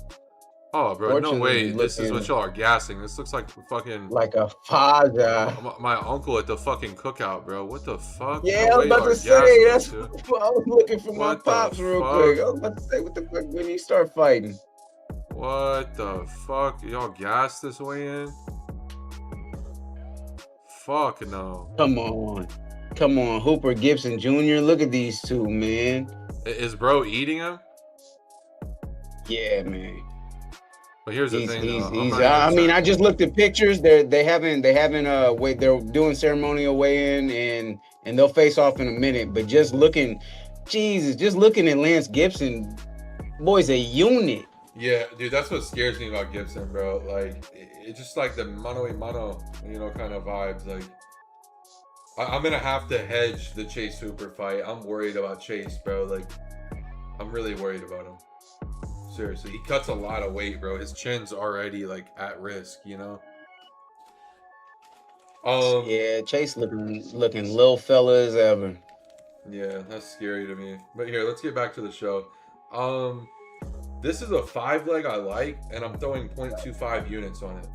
Oh, bro, no Fortune way. is This is what looking y'all are gassing. This looks like fucking like a Faja. my uncle at the fucking cookout, bro. What the fuck? Yeah, No I was way about y'all to are say gassing that's this shit. what I was looking for my What the pops real fuck? quick. I was about to say what the fuck when he start fighting. What the fuck? Y'all gassed this way in? Fuck no. Come on, Hooper, Gibson Jr. Look at these two, man. Is bro eating him? Yeah, man. But here's the thing, though. I mean, I just looked at pictures. They haven't wait. They're doing ceremonial weigh-in, and they'll face off in a minute. But just looking at Lance Gibson, boy's a unit. Yeah, dude, that's what scares me about Gibson, bro. Like, it's just like the mano a mano, kind of vibes. Like, I'm gonna have to hedge the Chase Hooper fight. I'm worried about Chase, bro. Like, I'm really worried about him. Seriously, he cuts a lot of weight, bro. His chin's already like at risk, Yeah, Chase looking little fella as ever. Yeah, that's scary to me. But here, let's get back to the show. This is a 5-leg I like, and I'm throwing 0.25 units on it.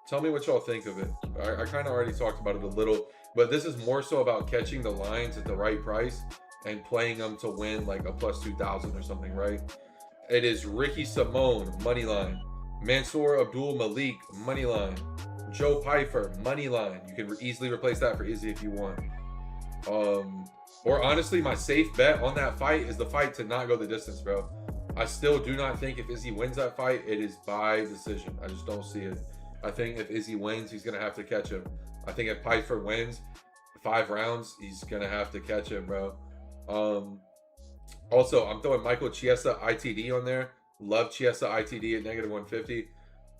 Tell me what y'all think of it. I kind of already talked about it a little, but this is more so about catching the lines at the right price and playing them to win like a plus 2,000 or something, right? It is Ricky Simone, money line. Mansour Abdul Malik, money line. Joe PYFER, money line. You can easily replace that for Izzy if you want. Or honestly, my safe bet on that fight is the fight to not go the distance, bro. I still do not think if Izzy wins that fight, it is by decision. I just don't see it. I think if Izzy wins, he's going to have to catch him. I think if PYFER wins 5 rounds, he's going to have to catch him, bro. Also, I'm throwing Michael Chiesa ITD on there. Love Chiesa ITD at -150.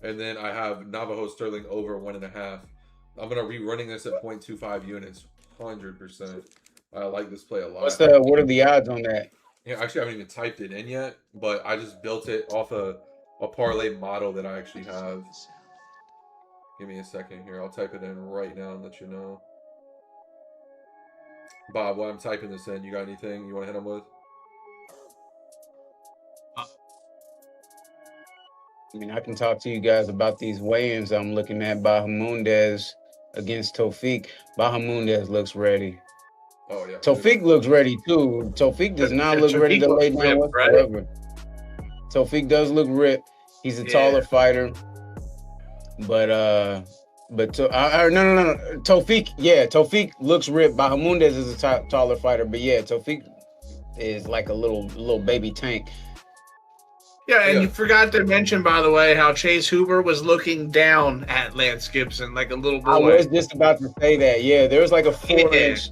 And then I have Navajo Sterling over 1.5. I'm going to be running this at 0.25 units. 100%. I like this play a lot. What are the odds on that? Yeah, actually, I haven't even typed it in yet, but I just built it off a parlay model that I actually have. Give me a second here. I'll type it in right now and let you know. Bob, while I'm typing this in, you got anything you want to hit him with? I mean, I can talk to you guys about these weigh-ins I'm looking at. Bahamundez against Tofik. Bahamundez looks ready. Oh, yeah. Tofik looks ready, too. Tofik does not look ready to lay down whatsoever. Tofik does look ripped. He's a taller fighter. But no. Tofik looks ripped. Bahamundez is a taller fighter. But, yeah, Tofik is like a little baby tank. Yeah, and you forgot to mention, by the way, how Chase Hooper was looking down at Lance Gibson like a little boy. I was just about to say that. Yeah, there was like a 4-inch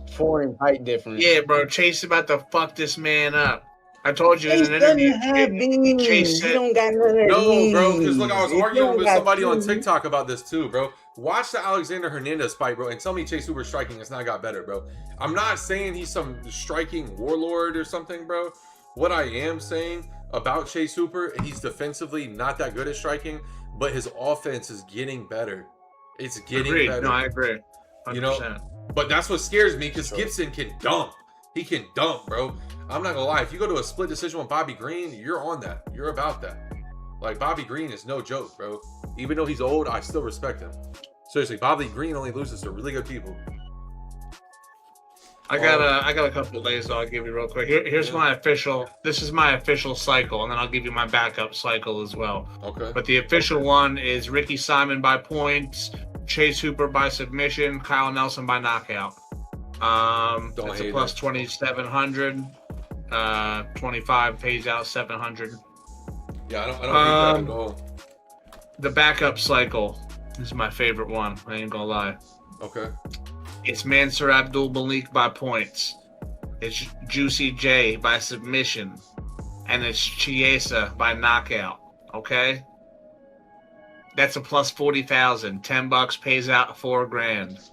height difference. Yeah, bro, Chase is about to fuck this man up. I told you in an interview. Chase said, don't got none of no, bro, because look, I was arguing with somebody on TikTok about this too, bro. Watch the Alexander Hernandez fight, bro, and tell me Chase Hooper's striking has not got better, bro. I'm not saying he's some striking warlord or something, bro. What I am saying about Chase Hooper, he's defensively not that good at striking, but his offense is getting better. It's getting better. No, I agree. 100%. But that's what scares me because Gibson can dump. He can dump, bro. I'm not gonna lie. If you go to a split decision with Bobby Green, you're on that. You're about that. Like, Bobby Green is no joke, bro. Even though he's old, I still respect him. Seriously, Bobby Green only loses to really good people. I got a couple of lays I'll give you real quick. Here's my official. This is my official cycle, and then I'll give you my backup cycle as well. Okay. But the official one is Ricky Simon by points, Chase Hooper by submission, Kyle Nelson by knockout. That's a plus 2,700. 25 pays out 700. Yeah, I don't hate that at all. The backup cycle is my favorite one. I ain't gonna lie. Okay. It's Mansour Abdul Malik by points. It's Juicy J by submission. And it's Chiesa by knockout. Okay? That's a plus 40,000. $10 pays out $4,000.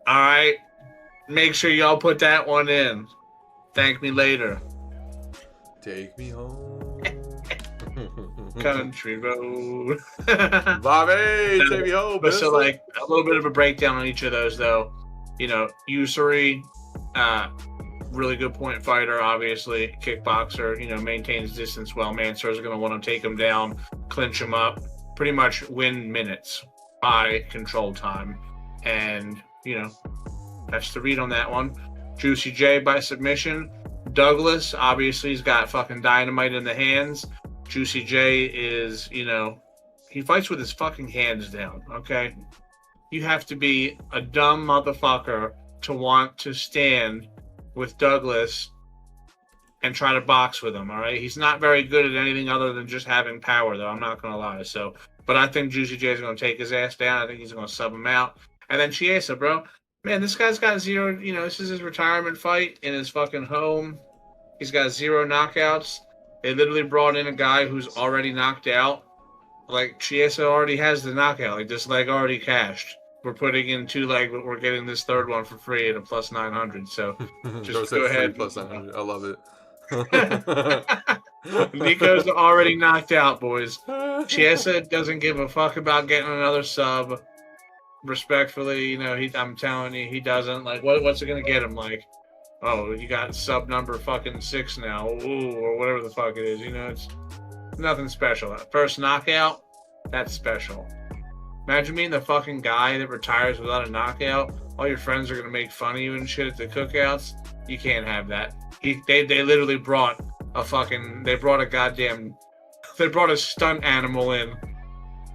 Alright. Make sure y'all put that one in. Thank me later. Take me home. Country road. Bobby, take me home. But so, like, a little bit of a breakdown on each of those, though. You know, Usuri, really good point fighter, obviously. Kickboxer, you know, maintains distance well. Mansour's going to want to take him down, clinch him up, pretty much win minutes by control time. And, you know, that's the read on that one. Juicy J by submission. Douglas, obviously, he's got fucking dynamite in the hands. Juicy J is, you know, he fights with his fucking hands down, okay? you have to be a dumb motherfucker to want to stand with Douglas and try to box with him. All right, he's not very good at anything other than just having power, though. I'm not gonna lie. So, but I think Juicy J is gonna take his ass down. I think he's gonna sub him out. And then Chiesa, bro, man, this guy's got zero. You know, this is his retirement fight in his fucking home. He's got 0 knockouts. They literally brought in a guy who's already knocked out. Like, Chiesa already has the knockout. Like, this leg already cashed. We're putting in 2 legs, but we're getting this third one for free at a plus 900. So just go ahead. Plus 900. I love it. Nico's already knocked out, boys. Chiesa doesn't give a fuck about getting another sub. Respectfully, you know, I'm telling you, he doesn't. Like, what's it gonna get him? Like, oh, you got sub number fucking 6 now, ooh, or whatever the fuck it is. You know, it's nothing special. That first knockout, that's special. Imagine being the fucking guy that retires without a knockout. All your friends are gonna make fun of you and shit at the cookouts. You can't have that. They literally brought a stunt animal in.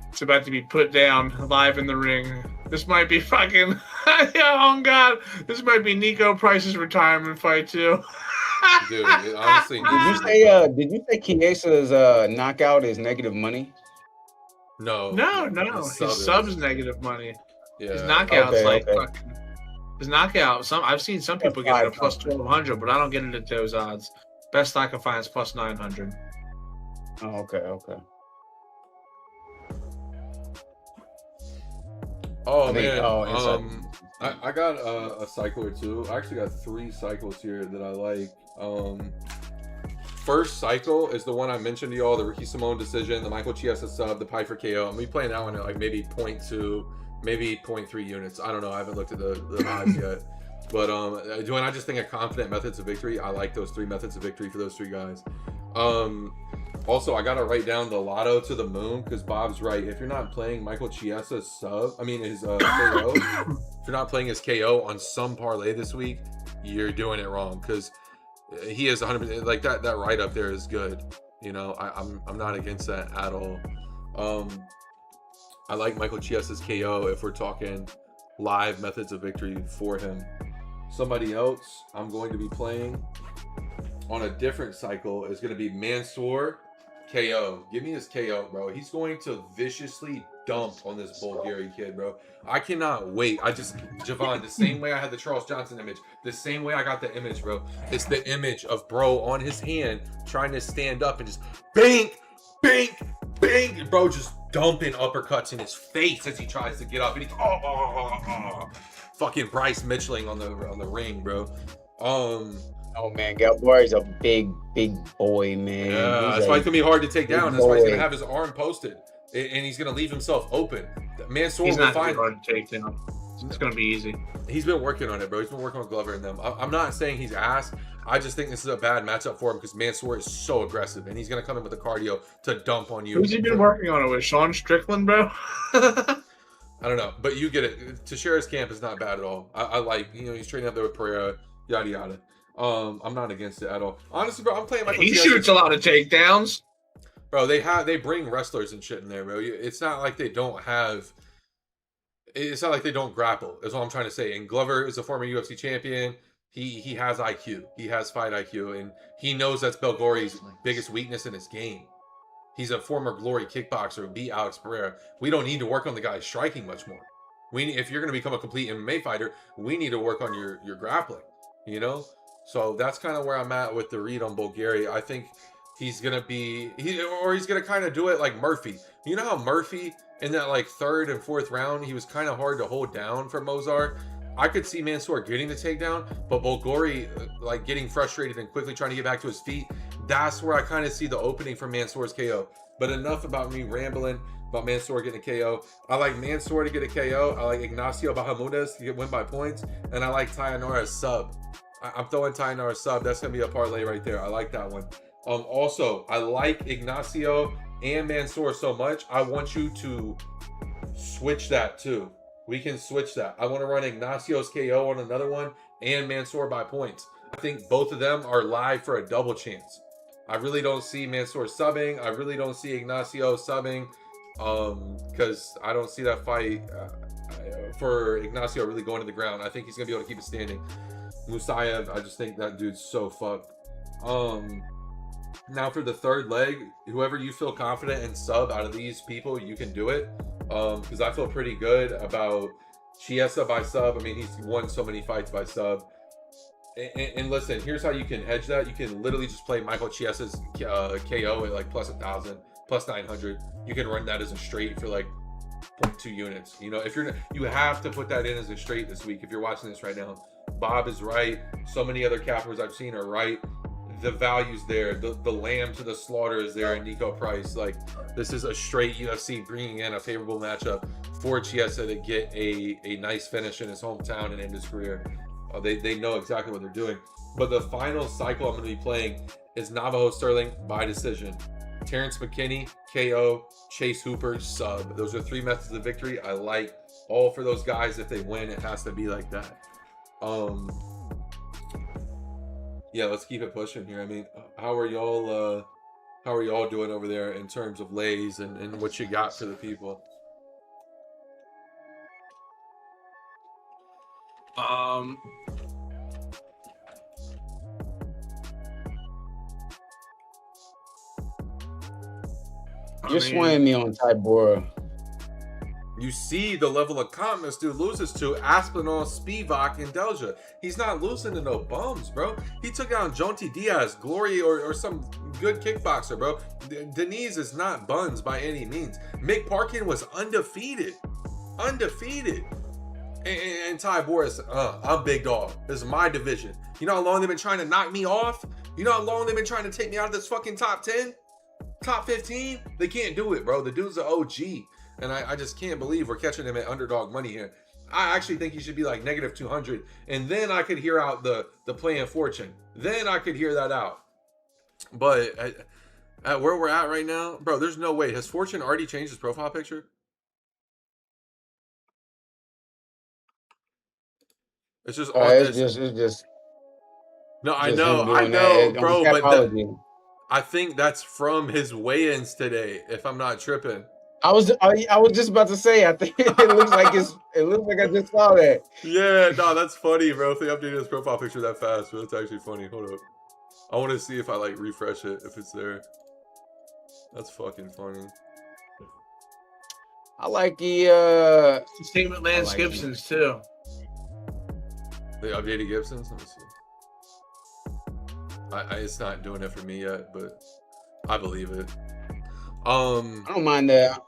It's about to be put down live in the ring. This might be fucking oh god, this might be Nico Price's retirement fight too. Dude, honestly, did you say Chiesa's knockout is negative money? No. His sub's negative money. Yeah. His knockout's okay. fucking. His knockout. I've seen some people get it at plus 1200, but I don't get it at those odds. Best I can find is plus 900. Oh, okay. Oh man, I got a cycle or two. I actually got 3 cycles here that I like. First cycle is the one I mentioned to y'all, the Ricky Simone decision, the Michael Chiesa sub, the PYFER KO. I'm playing that one at like maybe 0.2, maybe 0.3 units. I don't know. I haven't looked at the odds yet. But I just think of confident methods of victory. I like those 3 methods of victory for those 3 guys. Also, I gotta write down the lotto to the moon because Bob's right. If you're not playing Michael Chiesa's his KO, if you're not playing his KO on some parlay this week, you're doing it wrong because he is 100%. Like that right up there is good. You know, I'm not against that at all. I like Michael Chiesa's KO if we're talking live methods of victory for him. Somebody else I'm going to be playing on a different cycle is going to be Mansoor KO. Give me his KO, bro. He's going to viciously dump on this Bulgarian kid, bro. I cannot wait. Javon, the same way I had the Charles Johnson image, the same way I got the image, bro. It's the image of bro on his hand trying to stand up and just bang, bang, bang, bro, just dumping uppercuts in his face as he tries to get up. And he's fucking Bryce Mitchelling on the ring, bro. Oh man, Gilboa's a big boy, man. Yeah, that's why it's gonna be hard to take down. That's why he's gonna have his arm posted, and he's gonna leave himself open. Mansoor he's will not find hard to take down. It's gonna be easy. He's been working on it, bro. He's been working with Glover and them. I'm not saying he's ass. I just think this is a bad matchup for him because Mansoor is so aggressive, and he's gonna come in with the cardio to dump on you. Who's he been working on it with? Sean Strickland, bro? I don't know, but you get it. Teixeira's camp is not bad at all. I like, he's training up there with Pereira, yada yada. I'm not against it at all. Honestly, bro, I'm playing Michael Chiesa. He shoots a lot of takedowns. Bro, they bring wrestlers and shit in there, bro. It's not like they don't have. It's not like they don't grapple. Is what I'm trying to say. And Glover is a former UFC champion. He has IQ. He has fight IQ, and he knows that's Belgori's biggest weakness in his game. He's a former Glory kickboxer who beat Alex Pereira. We don't need to work on the guy striking much more. If you're going to become a complete MMA fighter, we need to work on your grappling. So that's kind of where I'm at with the read on Bulgaria. I think he's gonna kind of do it like Murphy. You know how Murphy in that like 3rd and 4th round, he was kind of hard to hold down for Mozart. I could see Mansoor getting the takedown, but Bulgari like getting frustrated and quickly trying to get back to his feet. That's where I kind of see the opening for Mansoor's KO. But enough about me rambling about Mansoor getting a KO. I like Mansoor to get a KO. I like Ignacio Bahamudes to win by points, and I like Tayanara's sub. I'm throwing Tayanara's sub. That's gonna be a parlay right there. I like that one. Also, I like Ignacio and Mansoor so much. I want you to switch that too. We can switch that. I want to run Ignacio's KO on another one and Mansoor by points. I think both of them are live for a double chance. I really don't see Mansoor subbing. I really don't see Ignacio subbing because I don't see that fight. for Ignacio really going to the ground. I think he's gonna be able to keep it standing. Musayev, I just think that dude's so fucked. Now for the third leg, whoever you feel confident in sub out of these people, you can do it. Because I feel pretty good about Chiesa by sub. I mean, he's won so many fights by sub. And listen, here's how you can hedge that. You can literally just play Michael Chiesa's KO at like plus 1,000, plus 900. You can run that as a straight for like 0.2 units. You know, if you have to put that in as a straight this week. If you're watching this right now, Bob is right. So many other cappers I've seen are right. The value's there. The lamb to the slaughter is there in Nico Price. Like, this is a straight UFC bringing in a favorable matchup for Chiesa to get a nice finish in his hometown and end his career. They know exactly what they're doing. But the final cycle I'm going to be playing is Navajo Sterling by decision, Terrence McKinney KO, Chase Hooper sub. Those are 3 methods of victory. I like all for those guys. If they win, it has to be like that. Yeah, let's keep it pushing here. I mean, how are y'all doing over there in terms of lays and what you got for the people? You're swaying me on Tybora. You see the level of calm this dude loses to Aspinall, Spivak, and Delja. He's not losing to no bums, bro. He took down Jonty Diaz, Glory, or some good kickboxer, bro. Denise is not buns by any means. Mick Parkin was undefeated. Undefeated. And Ty Boris, I'm big dog. This is my division. You know how long they've been trying to knock me off? You know how long they've been trying to take me out of this fucking top 10? Top 15? They can't do it, bro. The dude's an OG. And I just can't believe we're catching him at underdog money here. I actually think he should be like negative 200. And then I could hear out the play in fortune. Then I could hear that out. But at where we're at right now, bro, there's no way. Has Fortune already changed his profile picture? It's just it's just. No, I know, bro, but I think that's from his weigh-ins today, if I'm not tripping. I was just about to say, I think it looks like I just saw that. Yeah, no, that's funny, bro. If they updated his profile picture that fast, bro, that's actually funny. Hold up. I want to see if I like refresh it, if it's there. That's fucking funny. I like the same with Lance Gibson's too. They updated Gibson's? Let me see. It's not doing it for me yet, but I believe it. I don't mind the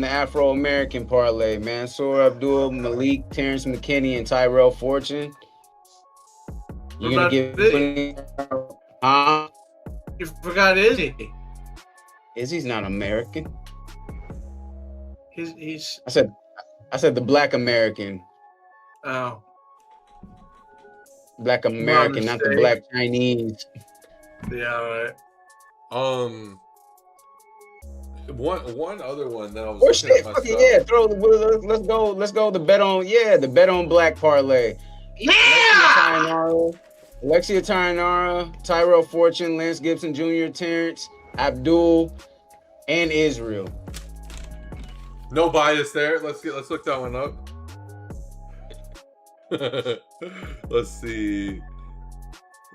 Afro-American parlay, man. Sora Abdul, Malik, Terrence McKinney, and Tyrell Fortune. You're gonna give You forgot Izzy. Izzy's not American. He's I said the Black American. Oh. Black American, not the Black Chinese. Yeah, right. One other one that I was. Oh shit! Yeah, let's go. The bet on black parlay. Yeah. Alexia Taranara, Tyrell Fortune, Lance Gibson Jr., Terrence Abdul, and Israel. No bias there. Let's look that one up. Let's see.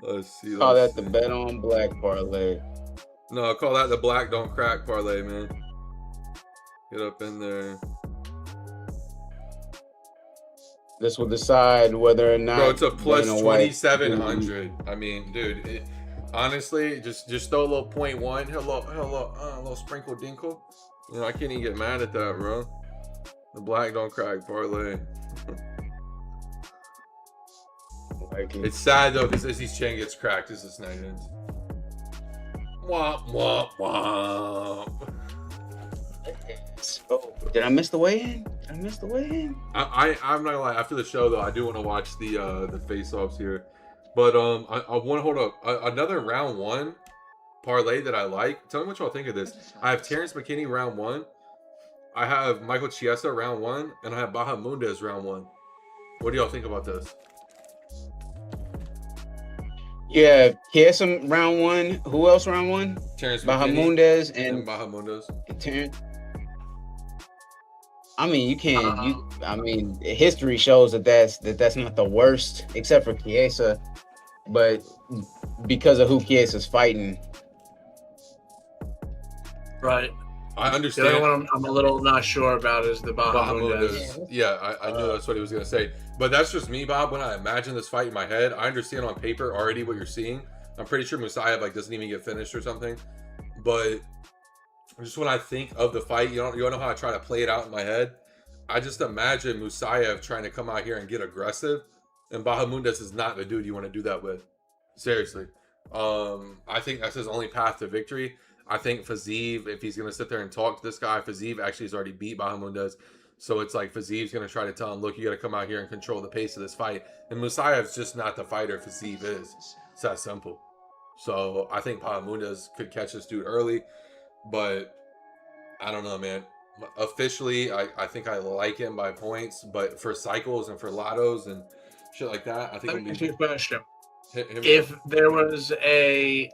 Call that the bet on black parlay. No, call that the black don't crack parlay, man. Get up in there. This will decide whether or not. Bro, it's a plus 2,700. I mean, dude, honestly, just throw a little 0.1. A little sprinkle dinkle. You know, I can't even get mad at that, bro. The black don't crack parlay. It's sad though because Izzy's chain gets cracked. This is night ends. Womp womp womp. Oh, did I miss the weigh-in? I'm not gonna lie. After the show though, I do want to watch the face-offs here. But I want to hold up another round one parlay that I like. Tell me what y'all think of this. I have Terrence McKinney round 1. I have Michael Chiesa round 1, and I have Baja Mundez round 1. What do y'all think about this? Yeah, Chiesa round 1. Who else round 1? Terrence Baja McKinney Mundez and Baja Mundez. Terrence. I mean, you can't. I mean, history shows that's not the worst, except for Chiesa, but because of who Chiesa's fighting. Right. I The understand. other one I'm a little not sure about is the Bahamundas. Yeah, I knew that's what he was going to say. But that's just me, Bob. When I imagine this fight in my head, I understand on paper already what you're seeing. I'm pretty sure Musayev doesn't even get finished or something. But just when I think of the fight, you don't know how I try to play it out in my head. I just imagine Musayev trying to come out here and get aggressive, and Bahamundas is not the dude you want to do that with. Seriously. I think that's his only path to victory. I think Fiziev, if he's going to sit there and talk to this guy, Fiziev actually has already beat Bahamundas. So it's like Fiziev's going to try to tell him, look, you got to come out here and control the pace of this fight. And Musayev's just not the fighter Fiziev is. It's that simple. So I think Bahamundas could catch this dude early. But I don't know, man. Officially, I think I like him by points. But for cycles and for lottos and shit like that, I think Let me ask you a question. him. If there was a...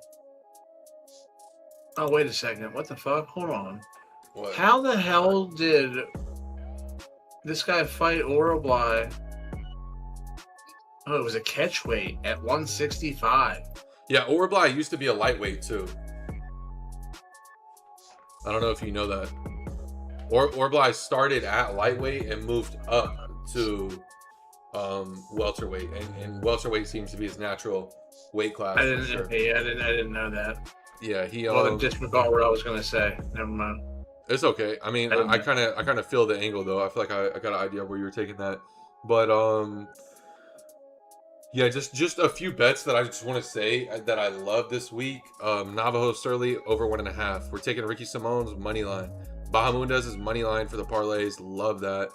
Oh, wait a second. What the fuck? Hold on. What? How the hell did this guy fight Orobly? Oh, it was a catch weight at 165. Yeah, Orobly used to be a lightweight too. I don't know if you know that. Orobly started at lightweight and moved up to welterweight, and welterweight seems to be his natural weight class. I didn't. For sure. Yeah, I didn't know that. Yeah, he. Well, then disregard what I was gonna say. Never mind. It's okay. I mean, I kind of feel the angle though. I feel like I got an idea of where you were taking that, but yeah, just a few bets that I just want to say that I love this week. Navajo Surly over 1.5. We're taking Ricky Simone's money line. Bahamundas is money line for the parlays. Love that.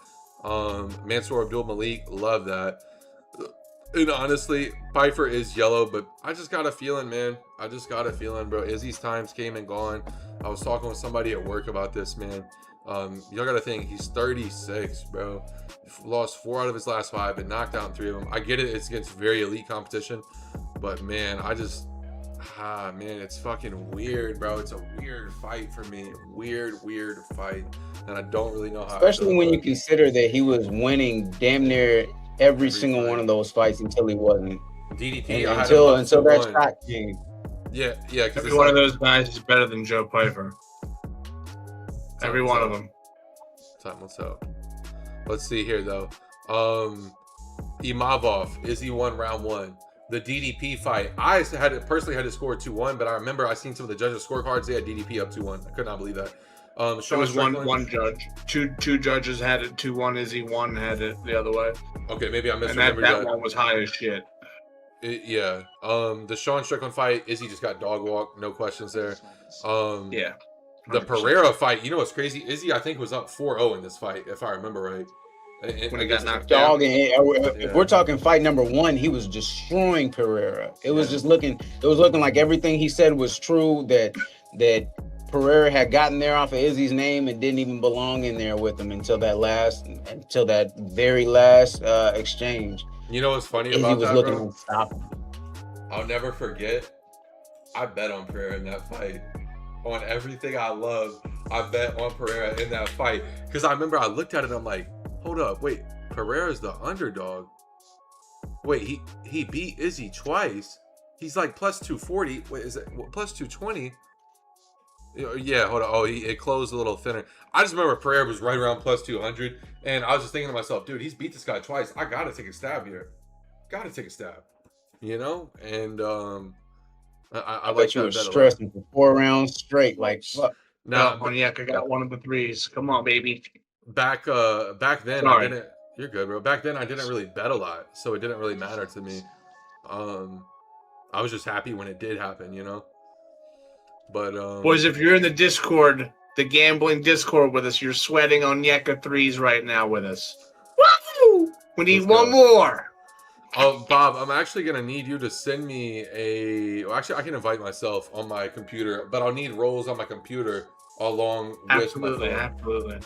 Mansour Abdul Malik. Love that. And honestly, PYFER is yellow, but I just got a feeling, man. I just got a feeling, bro. Izzy's times came and gone. I was talking with somebody at work about this, man. Y'all got to think, he's 36, bro. Lost 4 out of his last 5, been knocked out in 3 of them. I get it, it's against very elite competition, but man, man, it's fucking weird, bro. It's a weird fight for me. Weird fight. And I don't really know how. Especially when you consider that he was winning damn near every single one of those fights until he wasn't. DDP, until that shot came. Yeah, because every one of those guys is better than Joe PYFER. Every one of them. Time will tell. Let's see here though. Imavov, Izzy won round 1. The DDP fight, I personally had to score 2-1, but I remember I seen some of the judges' scorecards. They had DDP up 2-1. I could not believe that. It was one judge. Two judges had it 2-1. Izzy one had it the other way. Okay, maybe I misremembered and that one was high as shit. Yeah. The Sean Strickland fight, Izzy just got dog walk, no questions there. Yeah. 100%. The Pereira fight, you know what's crazy? Izzy, I think, was up 4-0 in this fight, if I remember right. When he got knocked down. If we're talking fight number 1, he was destroying Pereira. It was just looking like everything he said was true, that Pereira had gotten there off of Izzy's name and didn't even belong in there with him until that very last exchange. You know what's funny Izzy about was that, looking bro? unstoppable. I'll never forget. I bet on Pereira in that fight. On everything I love, I bet on Pereira in that fight. Because I remember I looked at it and I'm like, hold up, wait, Pereira's the underdog. Wait, he beat Izzy twice. He's like plus 240. Wait, is it plus 220? Yeah, hold on. Oh, it closed a little thinner. I just remember Pereira was right around plus 200. And I was just thinking to myself, dude, he's beat this guy twice. I got to take a stab here. Got to take a stab. You know? And I bet you were stressing for 4 rounds straight. Like, fuck. No, Onyeka got one of the 3s. Come on, baby. Back then, Sorry. I didn't. You're good, bro. Back then, I didn't really bet a lot, so it didn't really matter to me. I was just happy when it did happen, you know. But boys, if you're in the Discord, the gambling Discord with us, you're sweating Onyeka 3s right now with us. Woo! We need one more. Oh, Bob, I'm actually gonna need you to send me well, actually, I can invite myself on my computer, but I'll need rolls on my computer along with my phone. Absolutely.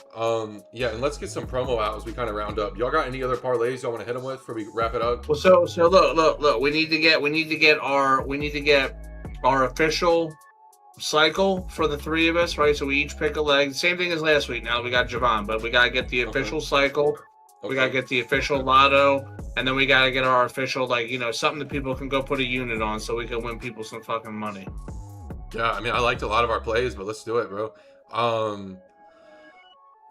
Yeah, and let's get some promo out as we kind of round up. Y'all got any other parlays y'all want to hit them with before we wrap it up? Well, so look. We need to get our official cycle for the three of us, right? So we each pick a leg. Same thing as last week. Now we got Javon, but we gotta get the official cycle. We gotta get the official lotto, and then we gotta get our official, like, you know, something that people can go put a unit on, so we can win people some fucking money. Yeah, I mean, I liked a lot of our plays, but let's do it, bro.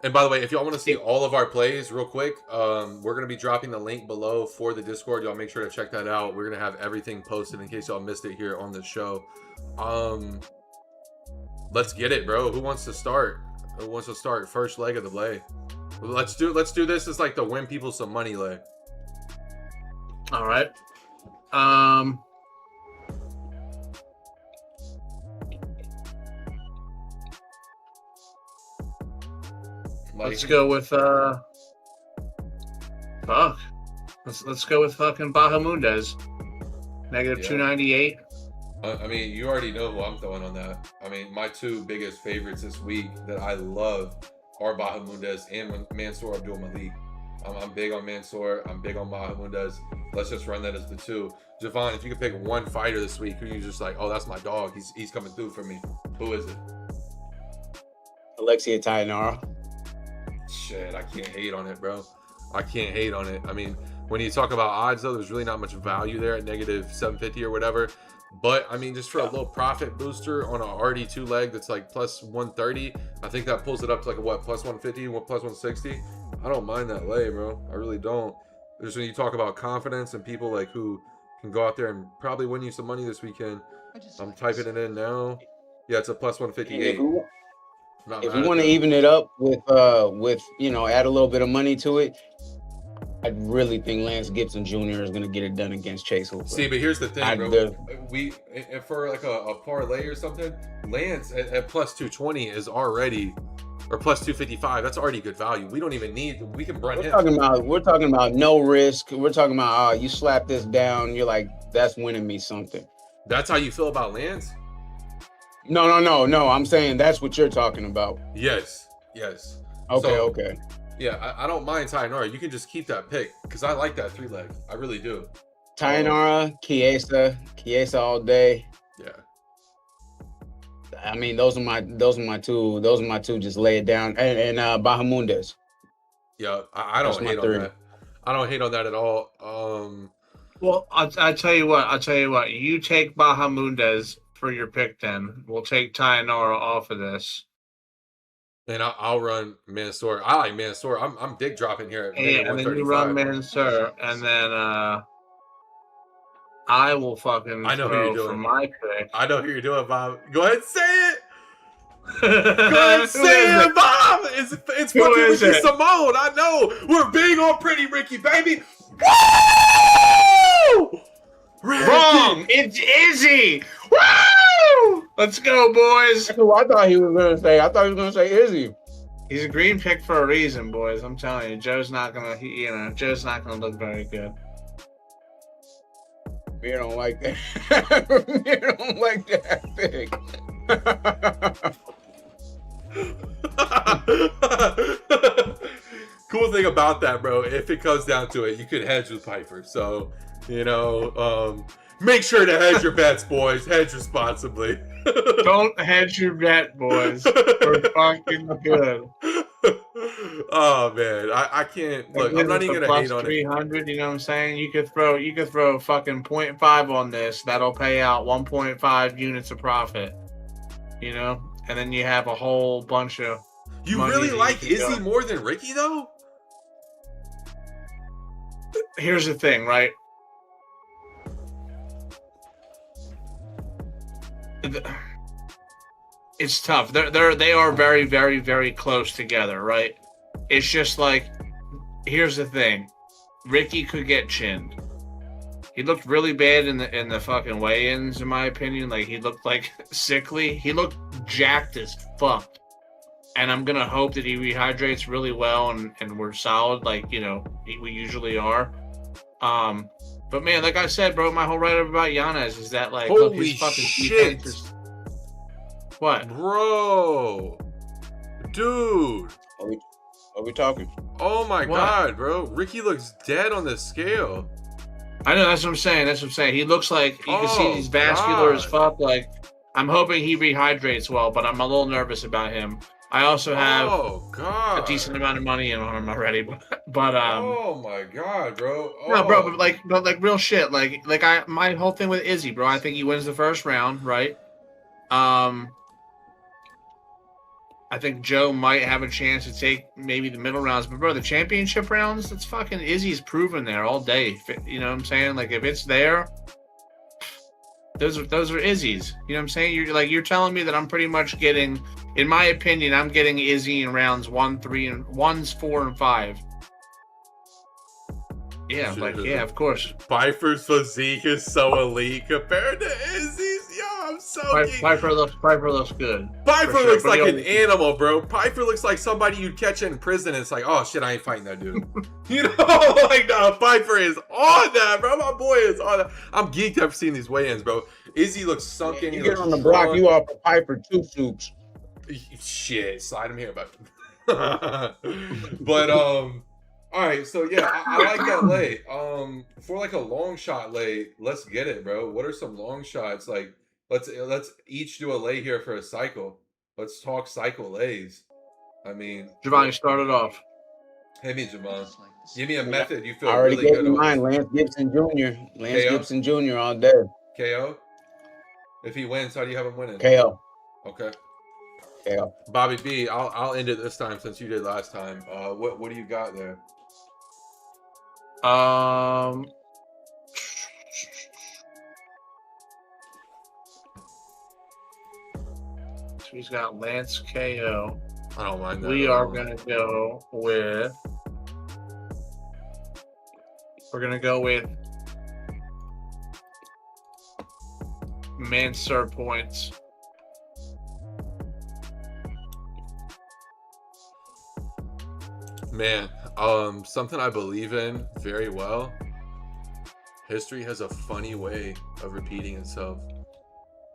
And by the way, if y'all want to see all of our plays real quick, we're going to be dropping the link below for the Discord. Y'all make sure to check that out. We're going to have everything posted in case y'all missed it here on the show. Let's get it, bro. Who wants to start? Who wants to start first leg of the play? Let's do this as like the win people some money leg. All right. Let's go with fuck. Let's go with fucking Bahamundez. Negative 298. I mean, you already know who I'm throwing on that. I mean, my two biggest favorites this week that I love are Bahamundez and Mansour Abdul Malik. I'm big on Mansour. I'm big on Bahamundez. Let's just run that as the two. Javon, if you could pick one fighter this week who you just like, oh, that's my dog. He's coming through for me. Who is it? Alexia Tainara. Shit, I can't hate on it, bro. I can't hate on it. I mean, when you talk about odds, though, there's really not much value there at negative 750 or whatever. But, I mean, just for a little profit booster on a RD2 leg that's like plus 130, I think that pulls it up to like a, what, plus 150, plus 160? I don't mind that lay, bro. I really don't. Just when you talk about confidence and people like who can go out there and probably win you some money this weekend. I'm typing it in now. Yeah, it's a plus 158. If you want to even it up with you know, add a little bit of money to it, I really think Lance Gibson Jr. is going to get it done against Chase Hooper. See, but here's the thing, bro. We for like a parlay or something, Lance at plus 220 is already, or plus 255. That's already good value. We don't even need. We can run him. We're talking about no risk. We're talking about you slap this down. You're like, that's winning me something. That's how you feel about Lance? No. I'm saying that's what you're talking about. Yes. Okay. Yeah, I don't mind Tainara. You can just keep that pick because I like that three leg. I really do. Tainara, Chiesa all day. Yeah. I mean, those are my two. Those are my two. Just lay it down. And Bahamundez. Yeah, I don't hate on that. I don't hate on that at all. Well, I tell you what. You take Bahamundez for your pick, then we'll take Tainara off of this. And I'll run Mansour. I like Mansour. I'm dick dropping here at and then you run Mansour, and then I will fucking throw for my pick. I know who you're doing, Bob. Go ahead and say it. Go ahead and say it, Bob. It's fucking Ricky Simone. I know. We're big on Pretty Ricky, baby. Woo! Wrong. It's Izzy. Woo! Let's go, boys. That's who I thought he was gonna say. I thought he was gonna say Izzy. He's a green pick for a reason, boys. I'm telling you, Joe's not gonna look very good. We don't like that. We don't like that pick. Cool thing about that, bro, if it comes down to it, you could hedge with PYFER. So, you know, make sure to hedge your bets, boys. Hedge responsibly. Don't hedge your bet, boys. We're fucking good. Oh man, I can't look. I'm not even gonna hate on 300, you know what I'm saying? You could throw fucking 0.5 on this. That'll pay out 1.5 units of profit. You know? And then you have a whole bunch of You really like Izzy more than Ricky though? Here's the thing, right? It's tough. They are very, very, very close together, right? It's just like, here's the thing. Ricky could get chinned. He looked really bad in the fucking weigh-ins, in my opinion. Like, he looked like sickly. He looked jacked as fuck. And I'm gonna hope that he rehydrates really well and we're solid, like, you know, we usually are. But man, like I said, bro, my whole write-up about Yanez is that, like, holy his fucking shit. defense is... What? Bro. Dude. Are we talking? Oh my God, bro. Ricky looks dead on the scale. I know, that's what I'm saying. He looks like, you can see he's vascular as fuck. Like, I'm hoping he rehydrates well, but I'm a little nervous about him. I also have a decent amount of money in on him already, but oh my god, bro. no, bro, but like real shit. My whole thing with Izzy, bro. I think he wins the first round, right? I think Joe might have a chance to take maybe the middle rounds, but bro, the championship rounds, it's fucking Izzy's proven there all day. You know what I'm saying? Like if it's there, those are Izzy's. You know what I'm saying? You're telling me that I'm pretty much getting, in my opinion, I'm getting Izzy in rounds 1, 3, and 4, and 5. Yeah, yeah, of course. PYFER's physique is so elite compared to Izzy's. Yo, I'm so PYFER looks good. PYFER looks like an animal, bro. PYFER looks like somebody you'd catch in prison. And it's like, oh shit, I ain't fighting that dude. You know, like no, PYFER is on that, bro. My boy is on that. I'm geeked after seeing these weigh-ins, bro. Izzy looks sunken. You get on the block, you offer PYFER 2 soups. Shit, slide him here, but but all right, so yeah, I like that lay. For like a long shot lay, let's get it, bro. What are some long shots? Like, let's each do a lay here for a cycle. Let's talk cycle lays. I mean, Javon, start it off. Hit me, Javon. Give me a method you feel I already really gave good you on. mine, Lance Gibson Jr. Lance KO? Gibson Jr. all day. KO. If he wins, how do you have him winning? KO. Okay. KO. Bobby B, I'll end it this time since you did last time. What do you got there? So he's got Lance KO. I don't mind that. We are gonna go with. We're gonna go with Mansur points. Man, something I believe in very well. History has a funny way of repeating itself,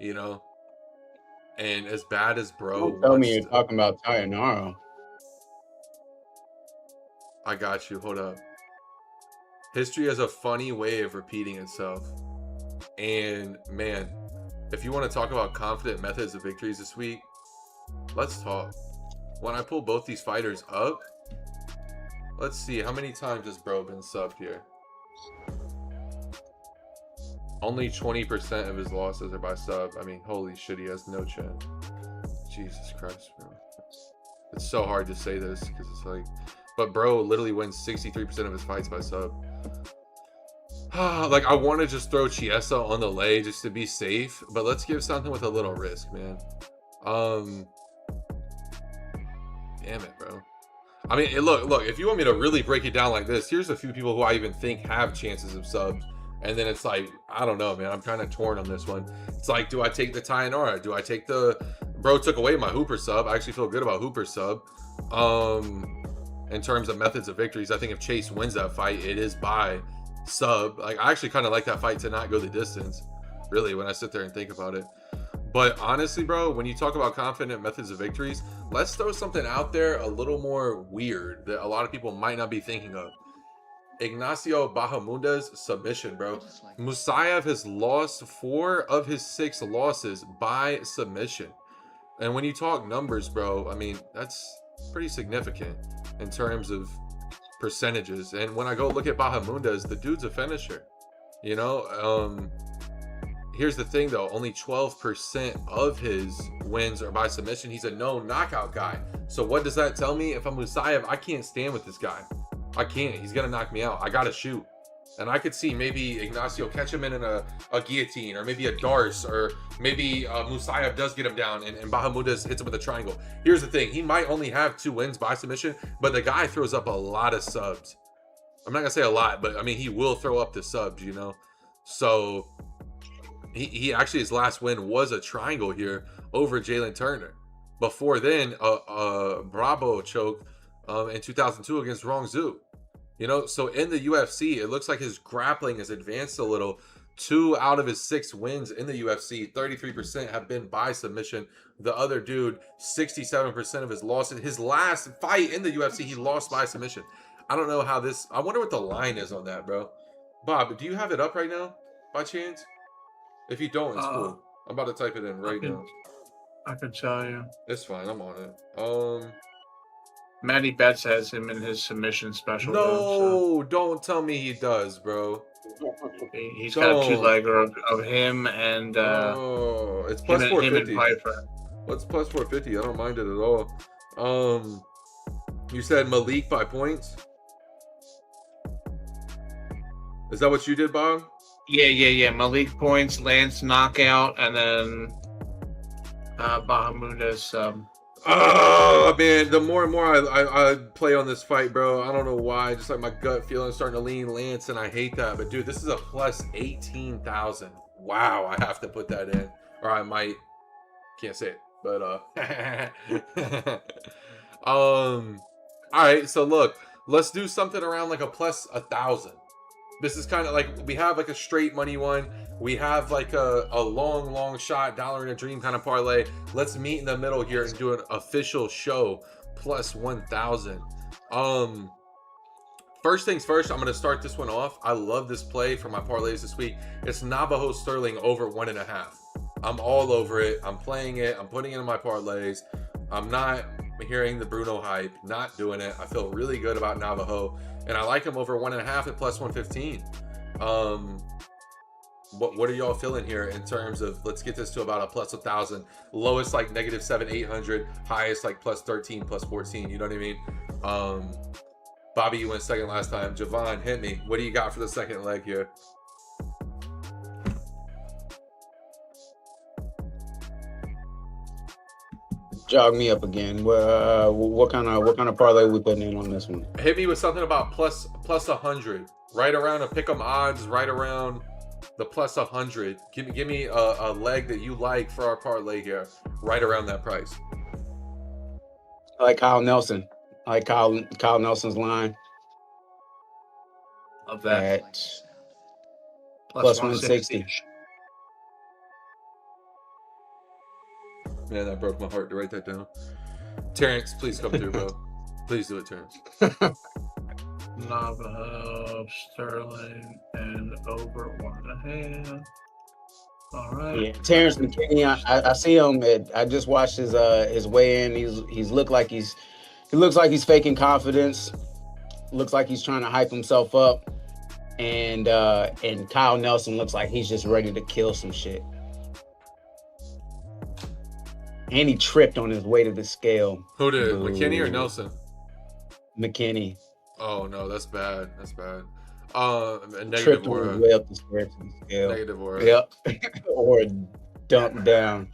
you know. And as bad as bro, Don't tell me you're talking about Tayanaro. I got you. Hold up. History has a funny way of repeating itself. And man, if you want to talk about confident methods of victories this week, let's talk. When I pull both these fighters up, let's see, how many times has bro been subbed here? Only 20% of his losses are by sub. I mean, holy shit, he has no chin. Jesus Christ, bro. It's so hard to say this because it's like, but bro literally wins 63% of his fights by sub. Like, I want to just throw Chiesa on the lay just to be safe, but let's give something with a little risk, man. Damn it, bro. I mean, look, if you want me to really break it down like this, here's a few people who I even think have chances of subs. And then it's like, I don't know, man. I'm kind of torn on this one. It's like, do I take the Tayanara? Do I take the... Bro took away my Hooper sub. I actually feel good about Hooper sub. In terms of methods of victories, I think if Chase wins that fight, it is by sub. Like, I actually kind of like that fight to not go the distance, really, when I sit there and think about it. But honestly, bro, when you talk about confident methods of victories, let's throw something out there a little more weird that a lot of people might not be thinking of. Ignacio Bahamunda's submission, bro. Musayev has lost 4 of his 6 losses by submission. And when you talk numbers, bro, I mean, that's pretty significant in terms of percentages. And when I go look at Bahamunda's, the dude's a finisher. You know, here's the thing, though. Only 12% of his wins are by submission. He's a known knockout guy. So what does that tell me? If I'm Musayev, I can't stand with this guy. I can't. He's going to knock me out. I got to shoot. And I could see maybe Ignacio catch him in a guillotine, or maybe a Darce, or maybe Musayev does get him down and Bahamundas hits him with a triangle. Here's the thing. He might only have 2 wins by submission, but the guy throws up a lot of subs. I'm not going to say a lot, but I mean, he will throw up the subs, you know? So he actually, his last win was a triangle here over Jalen Turner. Before then, Bravo choked in 2002 against Rong Zhu. You know, so in the UFC, it looks like his grappling has advanced a little. 2 out of his 6 wins in the UFC, 33% have been by submission. The other dude, 67% of his losses. His last fight in the UFC, he lost by submission. I don't know how this... I wonder what the line is on that, bro. Bob, do you have it up right now, by chance? If you don't, it's cool. I'm about to type it in right now. I can tell you. It's fine. I'm on it. Matty Betts has him in his submission special. No, don't tell me he does, bro. So he's got a two-legger of him and oh, it's plus him 450. and PYFER. What's plus 450? I don't mind it at all. You said Malik by points. Is that what you did, Bob? Yeah. Malik points, Lance knockout, and then Bahamunda's. Oh man, the more and more I play on this fight, bro, I don't know why. Just like my gut feeling starting to lean Lance, and I hate that. But dude, this is a plus 18,000. Wow, I have to put that in, or I might. Can't say it, but all right. So look, let's do something around like a plus 1,000. This is kind of like, we have like a straight money one. We have like a long shot, dollar in a dream kind of parlay. Let's meet in the middle here and do an official show plus 1,000. First things first, I'm going to start this one off. I love this play for my parlays this week. It's Navajo Sterling over 1.5. I'm all over it. I'm playing it. I'm putting it in my parlays. I'm not hearing the Bruno hype, not doing it. I feel really good about Navajo, and I like him over 1.5 at plus 115. What are y'all feeling here in terms of, let's get this to about a plus 1,000, lowest like negative 700-800, highest like plus 13, plus 14, you know what I mean? Bobby, you went second last time. Javon, hit me. What do you got for the second leg here? Jog me up again. What kind of parlay we putting in on this one? Hit me with something about plus 100, right around a pick'em odds, right around the plus 100. Give me a leg that you like for our parlay here, right around that price. I like Kyle Nelson. I like Kyle Nelson's line. Of that. At plus 160. Man, that broke my heart to write that down. Terrence, please come through, bro. Please do it, Terrence. Navajo, Sterling, and over 1.5. All right. Yeah, Terrence McKinney. I see him. I just watched his weigh-in. He looks like he's faking confidence. Looks like he's trying to hype himself up. And Kyle Nelson looks like he's just ready to kill some shit. And he tripped on his way to the scale. Who did? McKinney or Nelson? McKinney. Oh no, that's bad. That's bad. Negative Tripped on aura. his way up the stairs to the scale. Negative aura. Yep. Or dump down.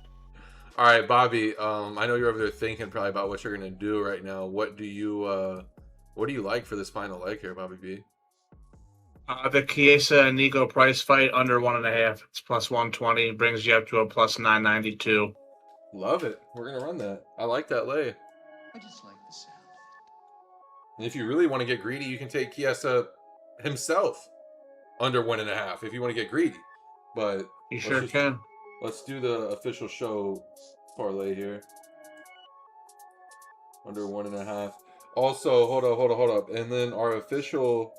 All right, Bobby. I know you're over there thinking probably about what you're gonna do right now. What do you like for this final leg here, Bobby B? The Chiesa and Nico Price fight under 1.5. It's plus 120. Brings you up to a plus 992. Love it. We're gonna run that. I like that lay. I just like the sound. And if you really want to get greedy, you can take Chiesa himself under 1.5 if you want to get greedy. But You sure can. Let's do the official show parlay here. Under 1.5. Also, hold up. And then our official,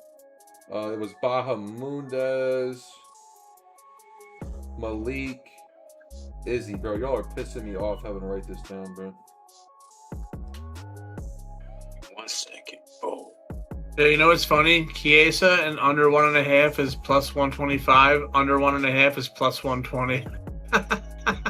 it was Bahamundes, Malik, Izzy, bro. Y'all are pissing me off having to write this down, bro. 1 second. Oh. Yeah, you know what's funny? Chiesa and under 1.5 is plus 125. Under 1.5 is plus 120.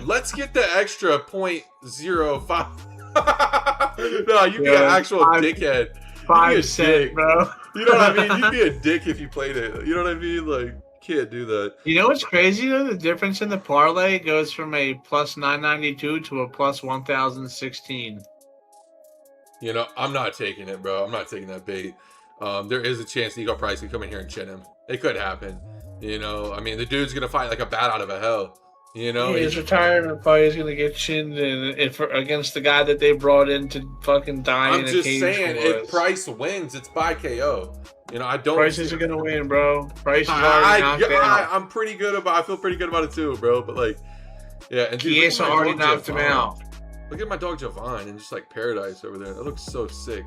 Let's get the extra 0.05. No, you'd be an actual dickhead. 5 cents, bro. You know what I mean? You'd be a dick if you played it. You know what I mean? Like, can't do that. You know what's crazy though? The difference in the parlay goes from a plus 992 to a plus 1016. You know, I'm not taking it, bro. I'm not taking that bait. There is a chance Nico Price could come in here and chin him. It could happen. You know, I mean, the dude's gonna fight like a bat out of a hell. You know, his retirement fight is gonna get chinned against the guy that they brought in to fucking die in a cage. I'm just saying, if Price wins, it's by KO. You know, I don't. Price isn't gonna win, bro. Price is already knocked out. I'm pretty good about. I feel pretty good about it too, bro. But like, yeah, and Chiesa already knocked him out. Look at my dog Javon and just like paradise over there. That looks so sick.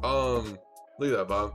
Look at that, Bob.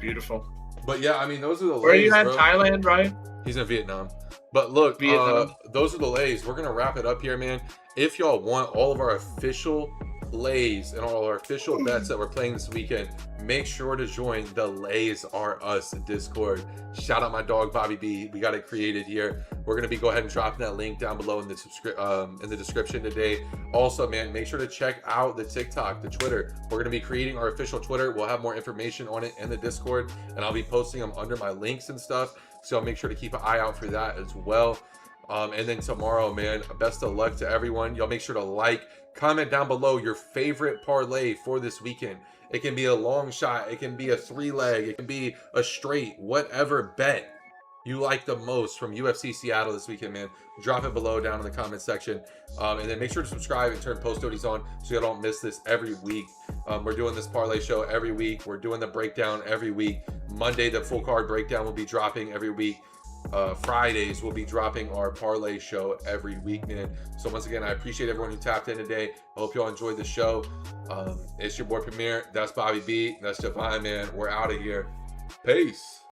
Beautiful. But yeah, I mean, those are the. Where are you at? bro. Thailand, right? He's in Vietnam. But look, Vietnam. those are the lays. We're gonna wrap it up here, man. If y'all want all of our official lays and all our official bets that we're playing this weekend, make sure to join the Lays Are Us Discord. Shout out my dog Bobby B. We got it created here. We're gonna be go ahead and dropping that link down below in the description today. Also, man, make sure to check out the TikTok, the Twitter. We're gonna be creating our official Twitter. We'll have more information on it in the Discord, and I'll be posting them under my links and stuff. So make sure to keep an eye out for that as well. And then tomorrow, man, best of luck to everyone. Y'all make sure to like, comment down below your favorite parlay for this weekend. It can be a long shot, it can be a 3-leg, it can be a straight, whatever bet you like the most from UFC Seattle this weekend, man. Drop it below down in the comment section. And then make sure to subscribe and turn post notifications on so you don't miss this every week. We're doing this parlay show every week. We're doing the breakdown every week. Monday, the full card breakdown will be dropping every week. Fridays we'll be dropping our parlay show every week, man. So once again, I appreciate everyone who tapped in today. I hope y'all enjoyed the show. It's your boy Premier. That's Bobby B. That's Javon, man. We're out of here. Peace.